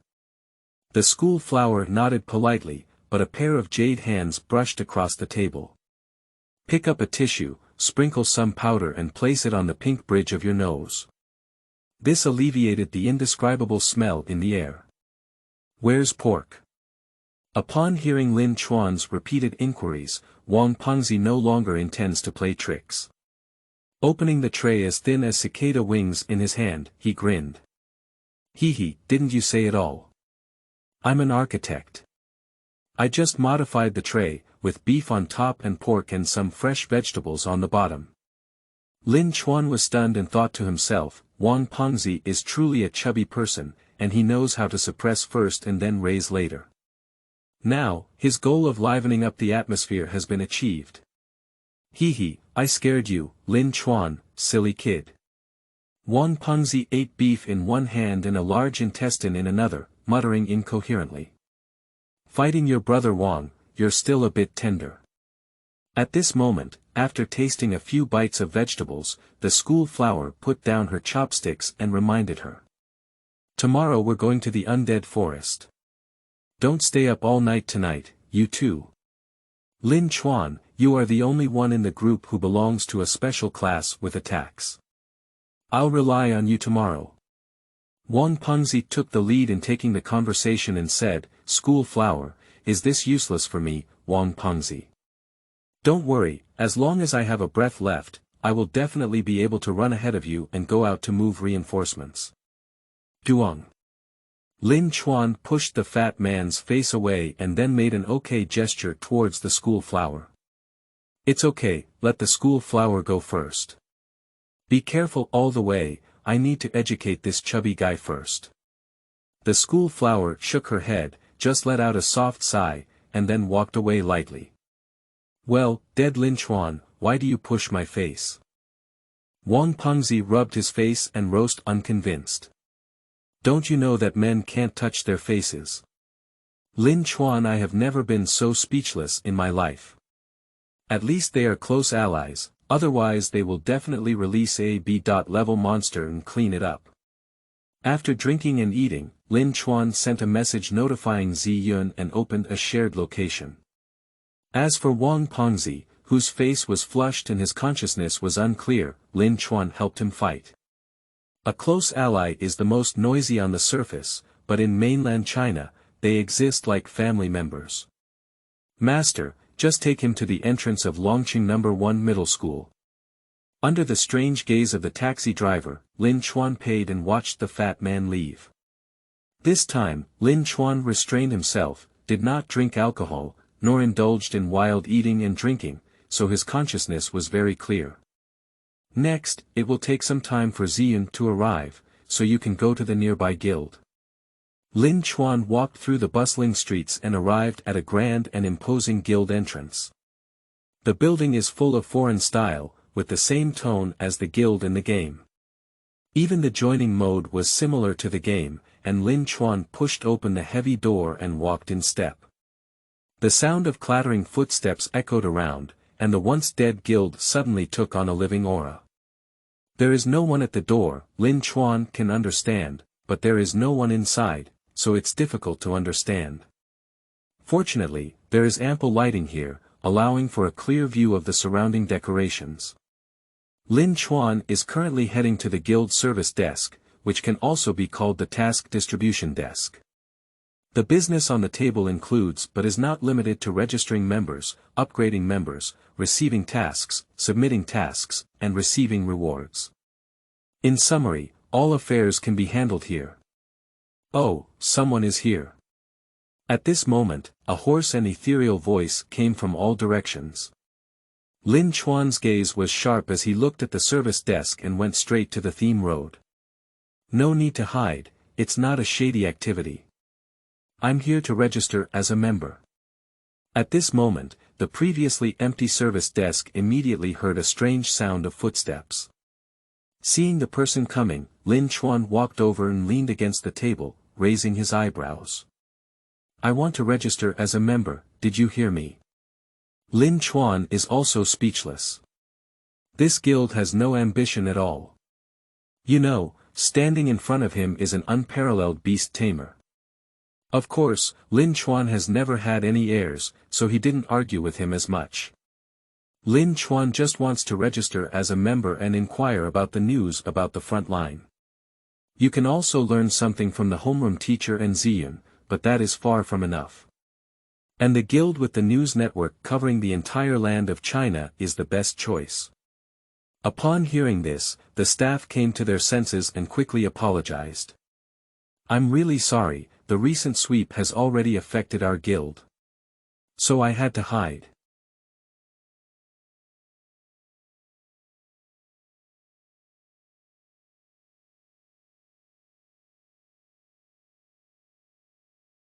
The school flower nodded politely, but a pair of jade hands brushed across the table. Pick up a tissue, sprinkle some powder and place it on the pink bridge of your nose. This alleviated the indescribable smell in the air. Where's pork? Upon hearing Lin Chuan's repeated inquiries, Wang Pengzi no longer intends to play tricks. Opening the tray as thin as cicada wings in his hand, he grinned. Hee, didn't you say it all? I'm an architect. I just modified the tray, with beef on top and pork and some fresh vegetables on the bottom. Lin Chuan was stunned and thought to himself, Wang Pengzi is truly a chubby person, and he knows how to suppress first and then raise later. Now, his goal of livening up the atmosphere has been achieved. Hee, I scared you, Lin Chuan, silly kid. Wang Pengzi ate beef in one hand and a large intestine in another, muttering incoherently. Fighting your brother Wang, you're still a bit tender. At this moment, after tasting a few bites of vegetables, the school flower put down her chopsticks and reminded her. Tomorrow we're going to the Undead forest. Don't stay up all night tonight, you too. Lin Chuan, you are the only one in the group who belongs to a special class with attacks. I'll rely on you tomorrow. Wang Pengzi took the lead in taking the conversation and said, School flower, is this useless for me, Wang Pengzi? Don't worry, as long as I have a breath left, I will definitely be able to run ahead of you and go out to move reinforcements. Duong. Lin Chuan pushed the fat man's face away and then made an okay gesture towards the school flower. It's okay, let the school flower go first. Be careful all the way, I need to educate this chubby guy first. The school flower shook her head, just let out a soft sigh, and then walked away lightly. Well, dead Lin Chuan, why do you push my face? Wang Pengzi rubbed his face and roast unconvinced. Don't you know that men can't touch their faces? Lin Chuan, I have never been so speechless in my life. At least they are close allies, otherwise they will definitely release a B.level monster and clean it up. After drinking and eating, Lin Chuan sent a message notifying Zi Yun and opened a shared location. As for Wang Pengzi, whose face was flushed and his consciousness was unclear, Lin Chuan helped him fight. A close ally is the most noisy on the surface, but in mainland China, they exist like family members. Master, just take him to the entrance of Longqing No. 1 Middle School. Under the strange gaze of the taxi driver, Lin Chuan paid and watched the fat man leave. This time, Lin Chuan restrained himself, did not drink alcohol, nor indulged in wild eating and drinking, so his consciousness was very clear. Next, it will take some time for Ziyun to arrive, so you can go to the nearby guild. Lin Chuan walked through the bustling streets and arrived at a grand and imposing guild entrance. The building is full of foreign style, with the same tone as the guild in the game. Even the joining mode was similar to the game, and Lin Chuan pushed open the heavy door and walked in step. The sound of clattering footsteps echoed around, and the once dead guild suddenly took on a living aura. There is no one at the door, Lin Chuan can understand, but there is no one inside, so it's difficult to understand. Fortunately, there is ample lighting here, allowing for a clear view of the surrounding decorations. Lin Chuan is currently heading to the guild service desk, which can also be called the task distribution desk. The business on the table includes but is not limited to registering members, upgrading members, receiving tasks, submitting tasks, and receiving rewards. In summary, all affairs can be handled here. Oh, someone is here. At this moment, a hoarse and ethereal voice came from all directions. Lin Chuan's gaze was sharp as he looked at the service desk and went straight to the theme road. No need to hide, it's not a shady activity. I'm here to register as a member. At this moment, the previously empty service desk immediately heard a strange sound of footsteps. Seeing the person coming, Lin Chuan walked over and leaned against the table, raising his eyebrows. I want to register as a member, did you hear me? Lin Chuan is also speechless. This guild has no ambition at all. You know, standing in front of him is an unparalleled beast Tamer. Of course, Lin Chuan has never had any heirs, so he didn't argue with him as much. Lin Chuan just wants to register as a member and inquire about the news about the front line. You can also learn something from the homeroom teacher and Ziyun, but that is far from enough. And the guild with the news network covering the entire land of China is the best choice. Upon hearing this, the staff came to their senses and quickly apologized. I'm really sorry, the recent sweep has already affected our guild. So I had to hide.